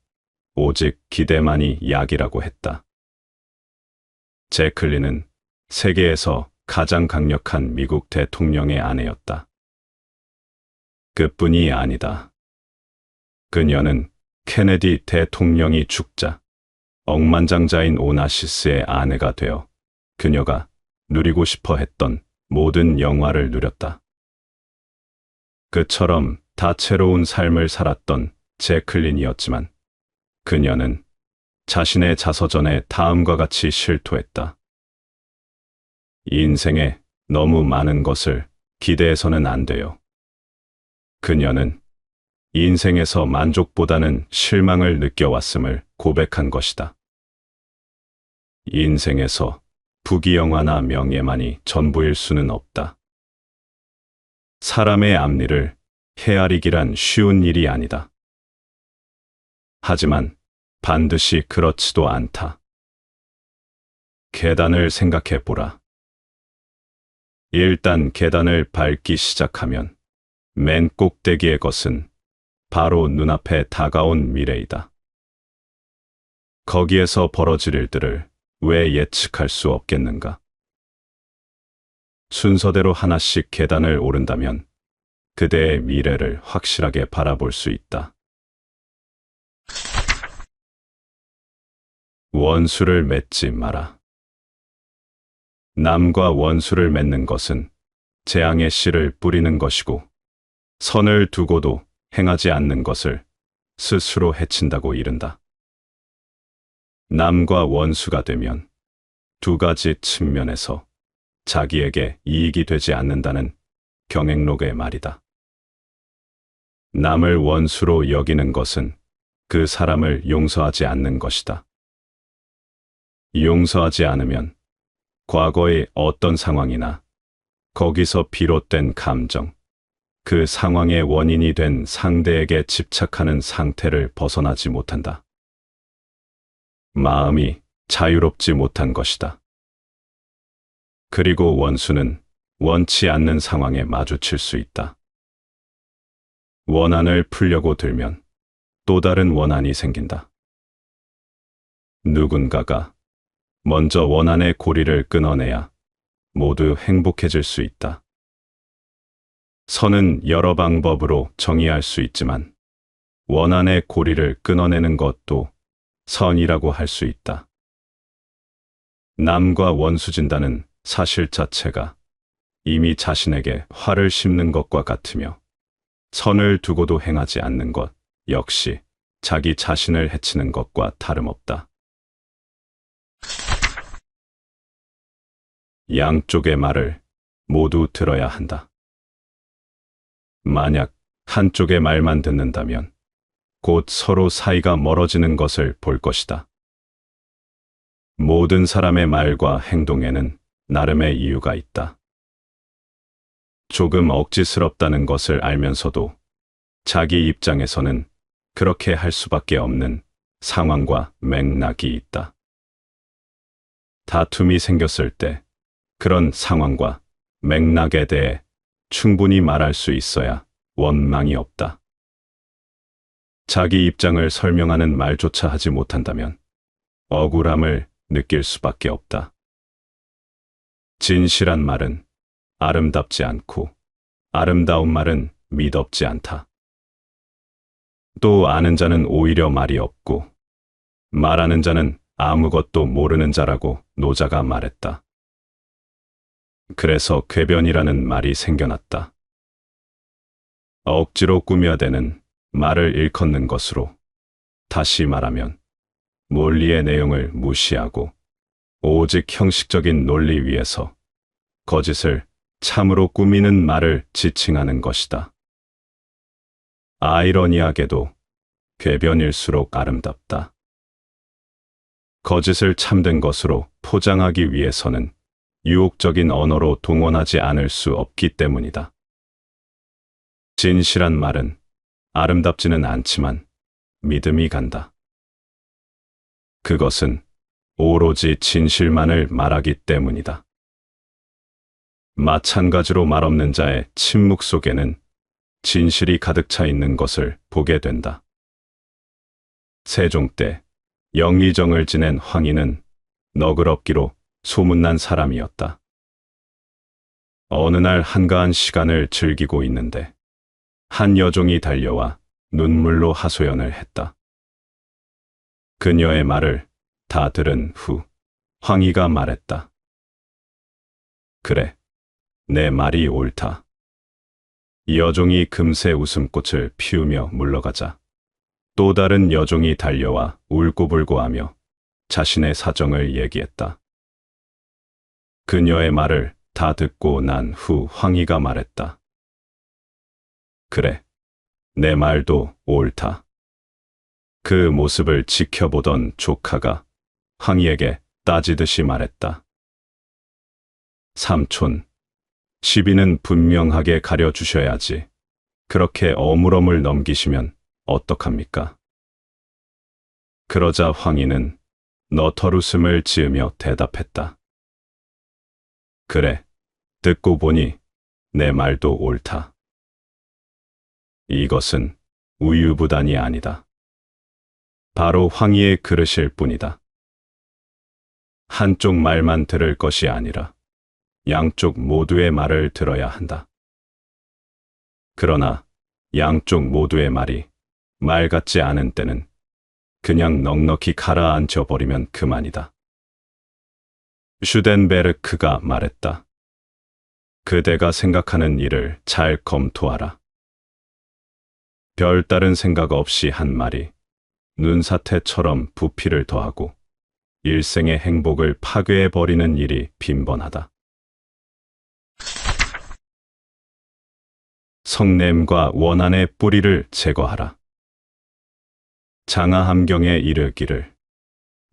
오직 기대만이 약이라고 했다. 제클린은 세계에서 가장 강력한 미국 대통령의 아내였다. 그뿐이 아니다. 그녀는 케네디 대통령이 죽자 억만장자인 오나시스의 아내가 되어 그녀가 누리고 싶어 했던 모든 영화를 누렸다. 그처럼 다채로운 삶을 살았던 제클린이었지만 그녀는 자신의 자서전에 다음과 같이 실토했다. 인생에 너무 많은 것을 기대해서는 안 돼요. 그녀는 인생에서 만족보다는 실망을 느껴왔음을 고백한 것이다. 인생에서 부귀영화나 명예만이 전부일 수는 없다. 사람의 앞니를 헤아리기란 쉬운 일이 아니다. 하지만 반드시 그렇지도 않다. 계단을 생각해 보라. 일단 계단을 밟기 시작하면 맨 꼭대기의 것은 바로 눈앞에 다가온 미래이다. 거기에서 벌어질 일들을 왜 예측할 수 없겠는가? 순서대로 하나씩 계단을 오른다면 그대의 미래를 확실하게 바라볼 수 있다. 원수를 맺지 마라. 남과 원수를 맺는 것은 재앙의 씨를 뿌리는 것이고, 선을 두고도 행하지 않는 것을 스스로 해친다고 이른다. 남과 원수가 되면 두 가지 측면에서 자기에게 이익이 되지 않는다는 경행록의 말이다. 남을 원수로 여기는 것은 그 사람을 용서하지 않는 것이다. 용서하지 않으면 과거의 어떤 상황이나 거기서 비롯된 감정, 그 상황의 원인이 된 상대에게 집착하는 상태를 벗어나지 못한다. 마음이 자유롭지 못한 것이다. 그리고 원수는 원치 않는 상황에 마주칠 수 있다. 원한을 풀려고 들면 또 다른 원한이 생긴다. 누군가가 먼저 원한의 고리를 끊어내야 모두 행복해질 수 있다. 선은 여러 방법으로 정의할 수 있지만 원한의 고리를 끊어내는 것도 선이라고 할 수 있다. 남과 원수진다는 사실 자체가 이미 자신에게 화를 심는 것과 같으며 선을 두고도 행하지 않는 것 역시 자기 자신을 해치는 것과 다름없다. 양쪽의 말을 모두 들어야 한다. 만약 한쪽의 말만 듣는다면 곧 서로 사이가 멀어지는 것을 볼 것이다. 모든 사람의 말과 행동에는 나름의 이유가 있다. 조금 억지스럽다는 것을 알면서도 자기 입장에서는 그렇게 할 수밖에 없는 상황과 맥락이 있다. 다툼이 생겼을 때 그런 상황과 맥락에 대해 충분히 말할 수 있어야 원망이 없다. 자기 입장을 설명하는 말조차 하지 못한다면 억울함을 느낄 수밖에 없다. 진실한 말은 아름답지 않고 아름다운 말은 미덥지 않다. 또 아는 자는 오히려 말이 없고 말하는 자는 아무것도 모르는 자라고 노자가 말했다. 그래서 궤변이라는 말이 생겨났다. 억지로 꾸며대는 말을 일컫는 것으로, 다시 말하면 논리의 내용을 무시하고 오직 형식적인 논리 위에서 거짓을 참으로 꾸미는 말을 지칭하는 것이다. 아이러니하게도 궤변일수록 아름답다. 거짓을 참된 것으로 포장하기 위해서는 유혹적인 언어로 동원하지 않을 수 없기 때문이다. 진실한 말은 아름답지는 않지만 믿음이 간다. 그것은 오로지 진실만을 말하기 때문이다. 마찬가지로 말없는 자의 침묵 속에는 진실이 가득 차 있는 것을 보게 된다. 세종 때 영의정을 지낸 황희는 너그럽기로 소문난 사람이었다. 어느 날 한가한 시간을 즐기고 있는데 한 여종이 달려와 눈물로 하소연을 했다. 그녀의 말을 다 들은 후 황희가 말했다. 그래, 내 말이 옳다. 여종이 금세 웃음꽃을 피우며 물러가자 또 다른 여종이 달려와 울고불고하며 자신의 사정을 얘기했다. 그녀의 말을 다 듣고 난 후 황희가 말했다. 그래, 내 말도 옳다. 그 모습을 지켜보던 조카가 황희에게 따지듯이 말했다. 삼촌, 시비는 분명하게 가려주셔야지. 그렇게 어물어물 넘기시면 어떡합니까? 그러자 황희는 너털웃음을 지으며 대답했다. 그래, 듣고 보니 내 말도 옳다. 이것은 우유부단이 아니다. 바로 황희의 그릇일 뿐이다. 한쪽 말만 들을 것이 아니라 양쪽 모두의 말을 들어야 한다. 그러나 양쪽 모두의 말이 말 같지 않은 때는 그냥 넉넉히 가라앉혀 버리면 그만이다. 슈덴베르크가 말했다. 그대가 생각하는 일을 잘 검토하라. 별다른 생각 없이 한 말이 눈사태처럼 부피를 더하고 일생의 행복을 파괴해버리는 일이 빈번하다. 성냄과 원한의 뿌리를 제거하라. 장하함경에 이르기를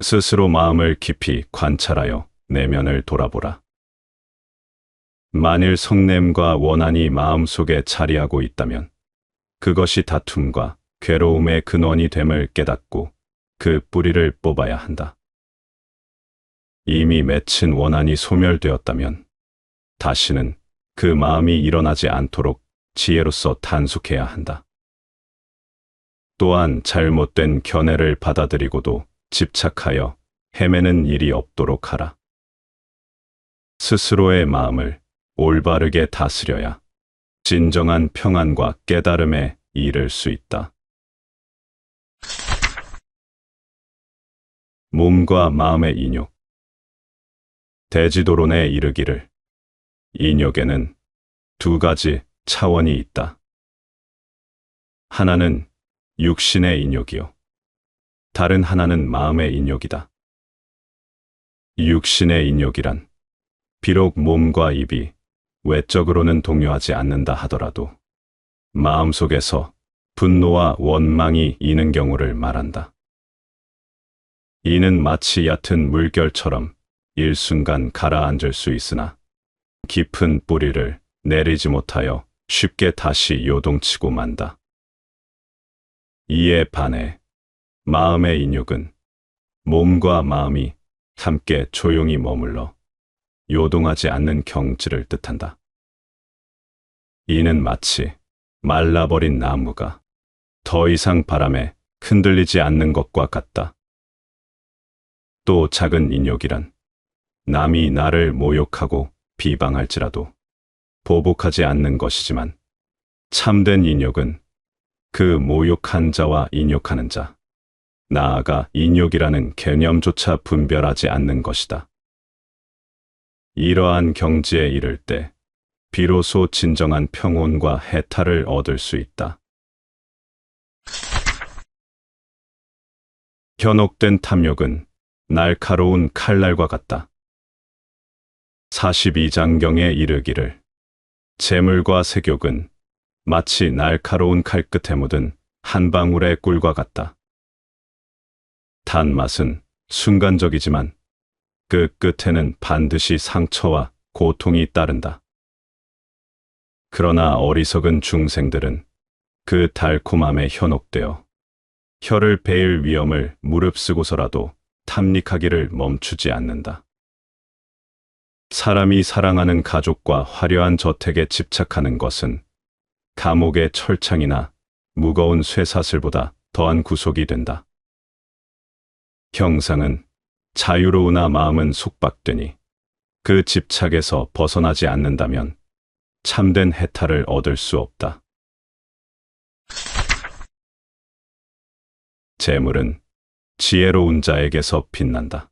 스스로 마음을 깊이 관찰하여 내면을 돌아보라. 만일 성냄과 원한이 마음속에 자리하고 있다면 그것이 다툼과 괴로움의 근원이 됨을 깨닫고 그 뿌리를 뽑아야 한다. 이미 맺힌 원한이 소멸되었다면 다시는 그 마음이 일어나지 않도록 지혜로서 단속해야 한다. 또한 잘못된 견해를 받아들이고도 집착하여 헤매는 일이 없도록 하라. 스스로의 마음을 올바르게 다스려야 진정한 평안과 깨달음에 이를 수 있다. 몸과 마음의 인육. 대지도론에 이르기를 인욕에는 두 가지 차원이 있다. 하나는 육신의 인욕이요. 다른 하나는 마음의 인욕이다. 육신의 인욕이란 비록 몸과 입이 외적으로는 동요하지 않는다 하더라도 마음속에서 분노와 원망이 이는 경우를 말한다. 이는 마치 얕은 물결처럼 일순간 가라앉을 수 있으나 깊은 뿌리를 내리지 못하여 쉽게 다시 요동치고 만다. 이에 반해 마음의 인욕은 몸과 마음이 함께 조용히 머물러 요동하지 않는 경지를 뜻한다. 이는 마치 말라버린 나무가 더 이상 바람에 흔들리지 않는 것과 같다. 또 작은 인욕이란 남이 나를 모욕하고 비방할지라도 보복하지 않는 것이지만 참된 인욕은 그 모욕한 자와 인욕하는 자, 나아가 인욕이라는 개념조차 분별하지 않는 것이다. 이러한 경지에 이를 때 비로소 진정한 평온과 해탈을 얻을 수 있다. 현혹된 탐욕은 날카로운 칼날과 같다. 42장경에 이르기를 재물과 색욕은 마치 날카로운 칼끝에 묻은 한 방울의 꿀과 같다. 단맛은 순간적이지만 그 끝에는 반드시 상처와 고통이 따른다. 그러나 어리석은 중생들은 그 달콤함에 현혹되어 혀를 베일 위험을 무릅쓰고서라도 탐닉하기를 멈추지 않는다. 사람이 사랑하는 가족과 화려한 저택에 집착하는 것은 감옥의 철창이나 무거운 쇠사슬보다 더한 구속이 된다. 형상은 자유로우나 마음은 속박되니 그 집착에서 벗어나지 않는다면 참된 해탈을 얻을 수 없다. 재물은 지혜로운 자에게서 빛난다.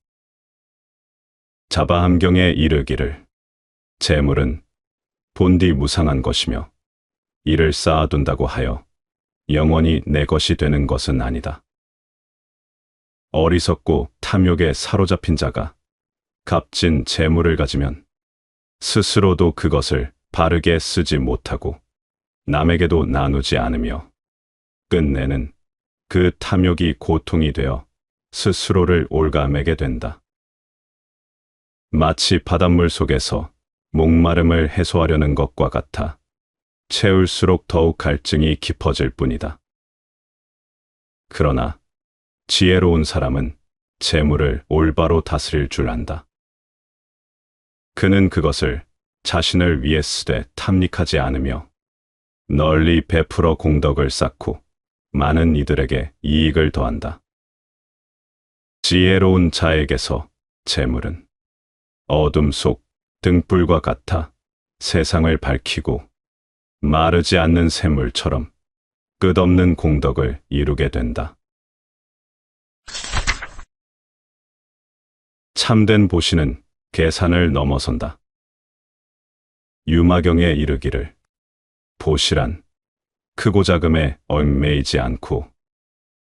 자바함경에 이르기를 재물은 본디 무상한 것이며 이를 쌓아둔다고 하여 영원히 내 것이 되는 것은 아니다. 어리석고 탐욕에 사로잡힌 자가 값진 재물을 가지면 스스로도 그것을 바르게 쓰지 못하고 남에게도 나누지 않으며 끝내는 그 탐욕이 고통이 되어 스스로를 올가매게 된다. 마치 바닷물 속에서 목마름을 해소하려는 것과 같아 채울수록 더욱 갈증이 깊어질 뿐이다. 그러나 지혜로운 사람은 재물을 올바로 다스릴 줄 안다. 그는 그것을 자신을 위해 쓰되 탐닉하지 않으며 널리 베풀어 공덕을 쌓고 많은 이들에게 이익을 더한다. 지혜로운 자에게서 재물은 어둠 속 등불과 같아 세상을 밝히고 마르지 않는 샘물처럼 끝없는 공덕을 이루게 된다. 참된 보시는 계산을 넘어선다. 유마경에 이르기를 보시란 크고 작음에 얽매이지 않고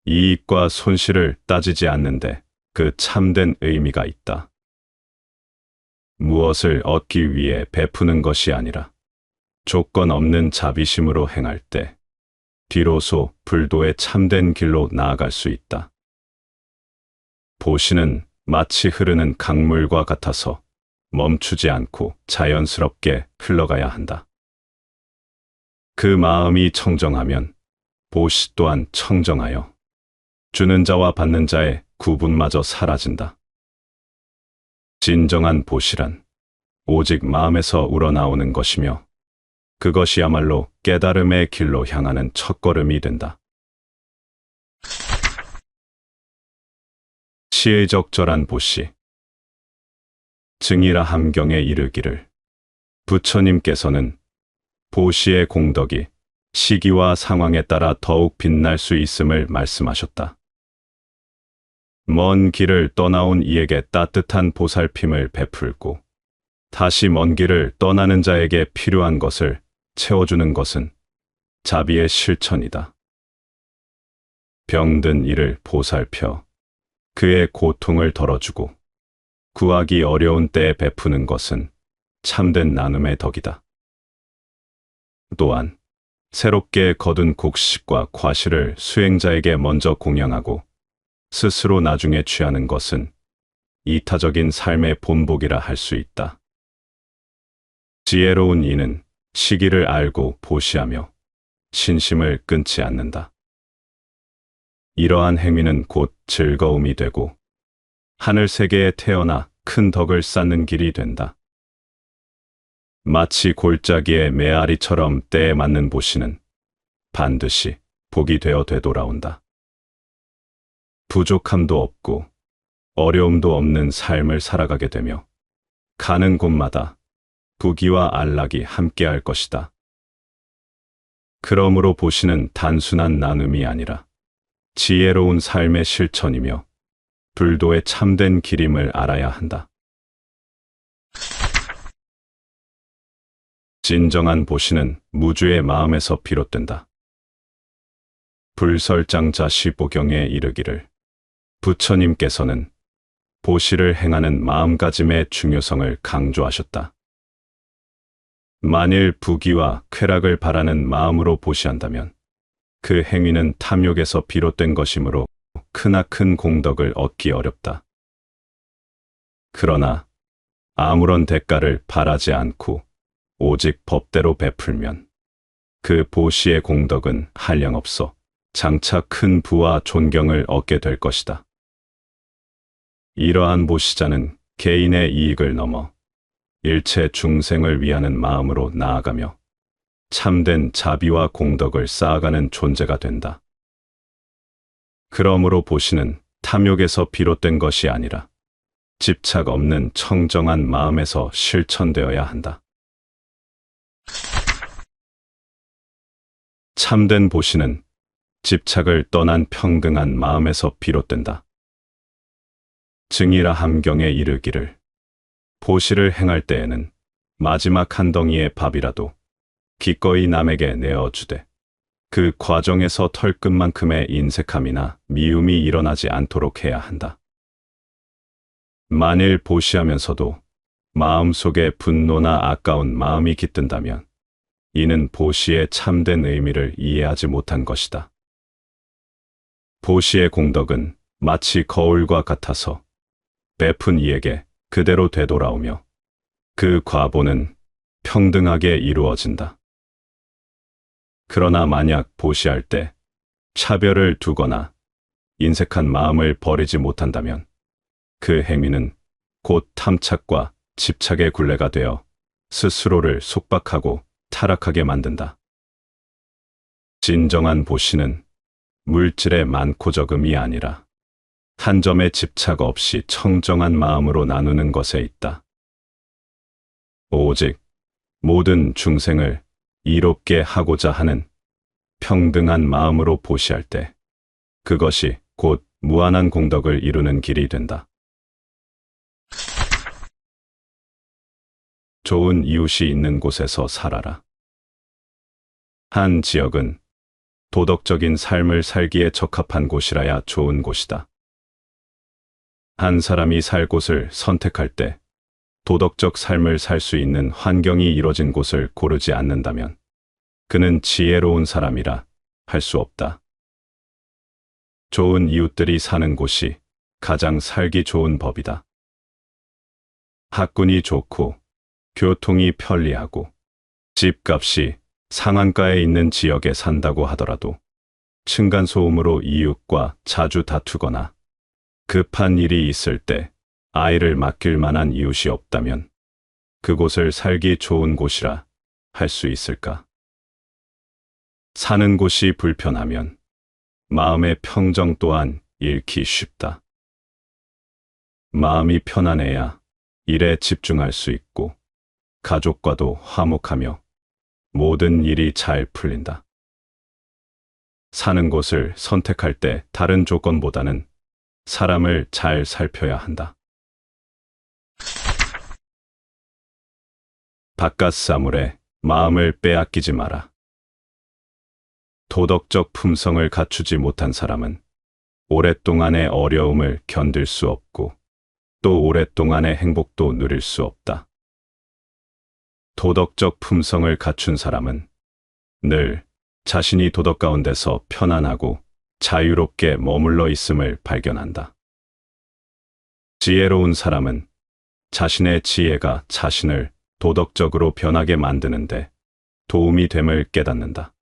이익과 손실을 따지지 않는데 그 참된 의미가 있다. 무엇을 얻기 위해 베푸는 것이 아니라 조건 없는 자비심으로 행할 때 뒤로소 불도의 참된 길로 나아갈 수 있다. 보시는 마치 흐르는 강물과 같아서 멈추지 않고 자연스럽게 흘러가야 한다. 그 마음이 청정하면 보시 또한 청정하여 주는 자와 받는 자의 구분마저 사라진다. 진정한 보시란 오직 마음에서 우러나오는 것이며 그것이야말로 깨달음의 길로 향하는 첫걸음이 된다. 시의 적절한 보시. 증이라 함경에 이르기를 부처님께서는 보시의 공덕이 시기와 상황에 따라 더욱 빛날 수 있음을 말씀하셨다. 먼 길을 떠나온 이에게 따뜻한 보살핌을 베풀고 다시 먼 길을 떠나는 자에게 필요한 것을 채워주는 것은 자비의 실천이다. 병든 이를 보살펴 그의 고통을 덜어주고 구하기 어려운 때에 베푸는 것은 참된 나눔의 덕이다. 또한 새롭게 거둔 곡식과 과실을 수행자에게 먼저 공양하고 스스로 나중에 취하는 것은 이타적인 삶의 본복이라 할 수 있다. 지혜로운 이는 시기를 알고 보시하며 신심을 끊지 않는다. 이러한 행위는 곧 즐거움이 되고 하늘 세계에 태어나 큰 덕을 쌓는 길이 된다. 마치 골짜기의 메아리처럼 때에 맞는 보시는 반드시 복이 되어 되돌아온다. 부족함도 없고 어려움도 없는 삶을 살아가게 되며 가는 곳마다 부귀와 안락이 함께할 것이다. 그러므로 보시는 단순한 나눔이 아니라 지혜로운 삶의 실천이며 불도의 참된 길임을 알아야 한다. 진정한 보시는 무주의 마음에서 비롯된다. 불설장자 시보경에 이르기를 부처님께서는 보시를 행하는 마음가짐의 중요성을 강조하셨다. 만일 부귀와 쾌락을 바라는 마음으로 보시한다면 그 행위는 탐욕에서 비롯된 것이므로 크나큰 공덕을 얻기 어렵다. 그러나 아무런 대가를 바라지 않고 오직 법대로 베풀면 그 보시의 공덕은 한량없어 장차 큰 부와 존경을 얻게 될 것이다. 이러한 보시자는 개인의 이익을 넘어 일체 중생을 위하는 마음으로 나아가며 참된 자비와 공덕을 쌓아가는 존재가 된다. 그러므로 보시는 탐욕에서 비롯된 것이 아니라 집착 없는 청정한 마음에서 실천되어야 한다. 참된 보시는 집착을 떠난 평등한 마음에서 비롯된다. 증이라 함경에 이르기를 보시를 행할 때에는 마지막 한 덩이의 밥이라도 기꺼이 남에게 내어주되 그 과정에서 털끝만큼의 인색함이나 미움이 일어나지 않도록 해야 한다. 만일 보시하면서도 마음속에 분노나 아까운 마음이 깃든다면 이는 보시의 참된 의미를 이해하지 못한 것이다. 보시의 공덕은 마치 거울과 같아서 베푼 이에게 그대로 되돌아오며 그 과보는 평등하게 이루어진다. 그러나 만약 보시할 때 차별을 두거나 인색한 마음을 버리지 못한다면 그 행위는 곧 탐착과 집착의 굴레가 되어 스스로를 속박하고 타락하게 만든다. 진정한 보시는 물질의 많고 적음이 아니라 한 점의 집착 없이 청정한 마음으로 나누는 것에 있다. 오직 모든 중생을 이롭게 하고자 하는 평등한 마음으로 보시할 때 그것이 곧 무한한 공덕을 이루는 길이 된다. 좋은 이웃이 있는 곳에서 살아라. 한 지역은 도덕적인 삶을 살기에 적합한 곳이라야 좋은 곳이다. 한 사람이 살 곳을 선택할 때 도덕적 삶을 살 수 있는 환경이 이뤄진 곳을 고르지 않는다면 그는 지혜로운 사람이라 할 수 없다. 좋은 이웃들이 사는 곳이 가장 살기 좋은 법이다. 학군이 좋고 교통이 편리하고 집값이 상한가에 있는 지역에 산다고 하더라도 층간소음으로 이웃과 자주 다투거나 급한 일이 있을 때 아이를 맡길 만한 이웃이 없다면 그곳을 살기 좋은 곳이라 할 수 있을까? 사는 곳이 불편하면 마음의 평정 또한 잃기 쉽다. 마음이 편안해야 일에 집중할 수 있고 가족과도 화목하며 모든 일이 잘 풀린다. 사는 곳을 선택할 때 다른 조건보다는 사람을 잘 살펴야 한다. 바깥 사물에 마음을 빼앗기지 마라. 도덕적 품성을 갖추지 못한 사람은 오랫동안의 어려움을 견딜 수 없고 또 오랫동안의 행복도 누릴 수 없다. 도덕적 품성을 갖춘 사람은 늘 자신이 도덕 가운데서 편안하고 자유롭게 머물러 있음을 발견한다. 지혜로운 사람은 자신의 지혜가 자신을 도덕적으로 변하게 만드는데 도움이 됨을 깨닫는다.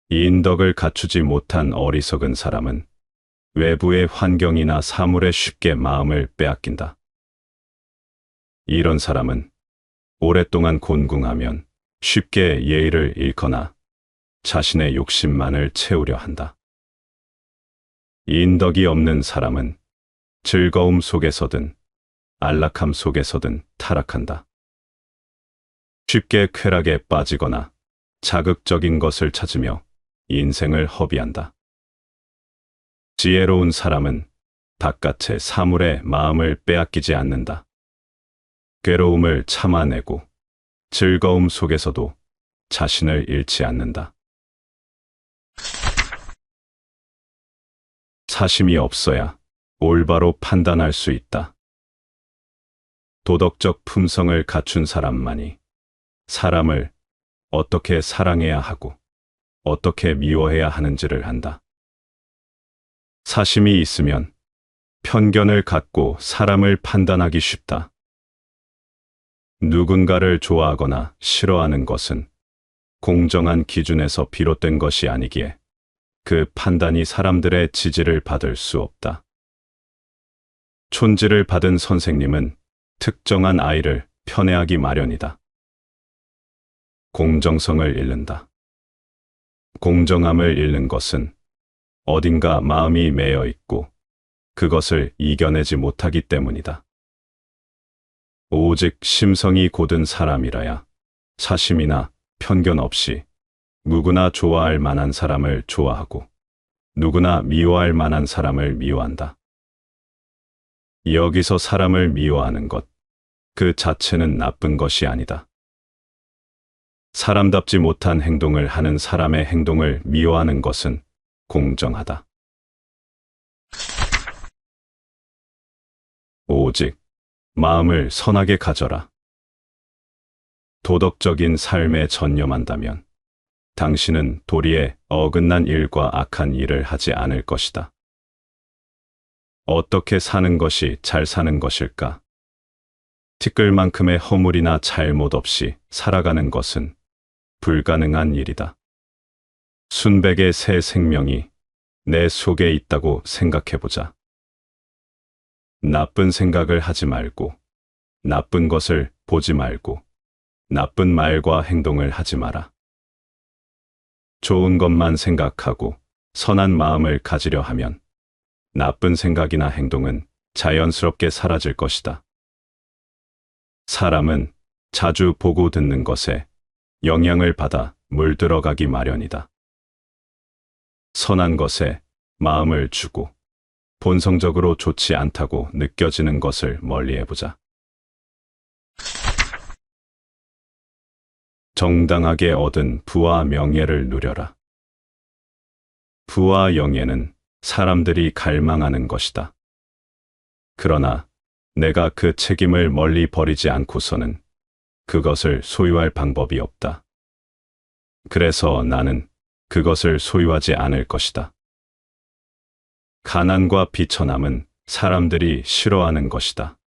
인덕을 갖추지 못한 어리석은 사람은 외부의 환경이나 사물에 쉽게 마음을 빼앗긴다. 이런 사람은 오랫동안 곤궁하면 쉽게 예의를 잃거나 자신의 욕심만을 채우려 한다. 인덕이 없는 사람은 즐거움 속에서든 안락함 속에서든 타락한다. 쉽게 쾌락에 빠지거나 자극적인 것을 찾으며 인생을 허비한다. 지혜로운 사람은 바깥의 사물에 마음을 빼앗기지 않는다. 괴로움을 참아내고 즐거움 속에서도 자신을 잃지 않는다. 사심이 없어야 올바로 판단할 수 있다. 도덕적 품성을 갖춘 사람만이 사람을 어떻게 사랑해야 하고 어떻게 미워해야 하는지를 안다. 사심이 있으면 편견을 갖고 사람을 판단하기 쉽다. 누군가를 좋아하거나 싫어하는 것은 공정한 기준에서 비롯된 것이 아니기에 그 판단이 사람들의 지지를 받을 수 없다. 촌지를 받은 선생님은 특정한 아이를 편애하기 마련이다. 공정성을 잃는다. 공정함을 잃는 것은 어딘가 마음이 매여 있고 그것을 이겨내지 못하기 때문이다. 오직 심성이 고든 사람이라야 사심이나 편견 없이 누구나 좋아할 만한 사람을 좋아하고 누구나 미워할 만한 사람을 미워한다. 여기서 사람을 미워하는 것, 그 자체는 나쁜 것이 아니다. 사람답지 못한 행동을 하는 사람의 행동을 미워하는 것은 공정하다. 오직 마음을 선하게 가져라. 도덕적인 삶에 전념한다면 당신은 도리에 어긋난 일과 악한 일을 하지 않을 것이다. 어떻게 사는 것이 잘 사는 것일까? 티끌만큼의 허물이나 잘못 없이 살아가는 것은 불가능한 일이다. 순백의 새 생명이 내 속에 있다고 생각해보자. 나쁜 생각을 하지 말고, 나쁜 것을 보지 말고, 나쁜 말과 행동을 하지 마라. 좋은 것만 생각하고 선한 마음을 가지려 하면 나쁜 생각이나 행동은 자연스럽게 사라질 것이다. 사람은 자주 보고 듣는 것에 영향을 받아 물들어가기 마련이다. 선한 것에 마음을 주고 본성적으로 좋지 않다고 느껴지는 것을 멀리해보자. 정당하게 얻은 부와 명예를 누려라. 부와 영예는 사람들이 갈망하는 것이다. 그러나 내가 그 책임을 멀리 버리지 않고서는 그것을 소유할 방법이 없다. 그래서 나는 그것을 소유하지 않을 것이다. 가난과 비천함은 사람들이 싫어하는 것이다.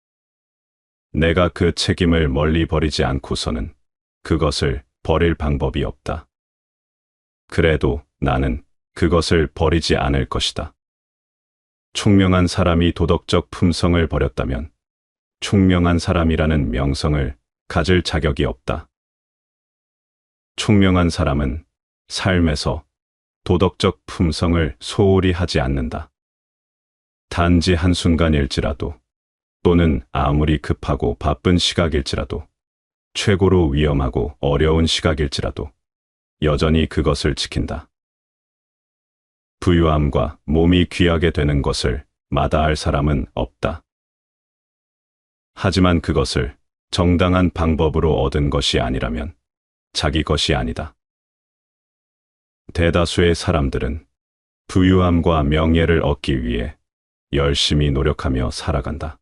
내가 그 책임을 멀리 버리지 않고서는 그것을 버릴 방법이 없다. 그래도 나는 그것을 버리지 않을 것이다. 총명한 사람이 도덕적 품성을 버렸다면 총명한 사람이라는 명성을 가질 자격이 없다. 총명한 사람은 삶에서 도덕적 품성을 소홀히 하지 않는다. 단지 한순간일지라도 또는 아무리 급하고 바쁜 시각일지라도 최고로 위험하고 어려운 시각일지라도 여전히 그것을 지킨다. 부유함과 몸이 귀하게 되는 것을 마다할 사람은 없다. 하지만 그것을 정당한 방법으로 얻은 것이 아니라면 자기 것이 아니다. 대다수의 사람들은 부유함과 명예를 얻기 위해 열심히 노력하며 살아간다.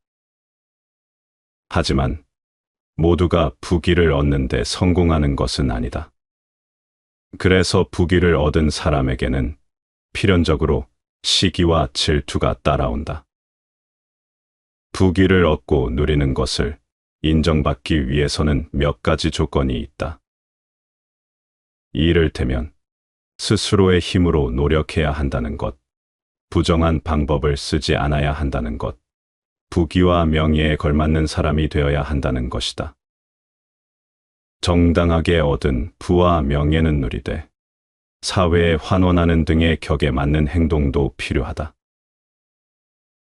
하지만 모두가 부귀를 얻는 데 성공하는 것은 아니다. 그래서 부귀를 얻은 사람에게는 필연적으로 시기와 질투가 따라온다. 부귀를 얻고 누리는 것을 인정받기 위해서는 몇 가지 조건이 있다. 이를테면 스스로의 힘으로 노력해야 한다는 것, 부정한 방법을 쓰지 않아야 한다는 것, 부귀와 명예에 걸맞는 사람이 되어야 한다는 것이다. 정당하게 얻은 부와 명예는 누리되 사회에 환원하는 등의 격에 맞는 행동도 필요하다.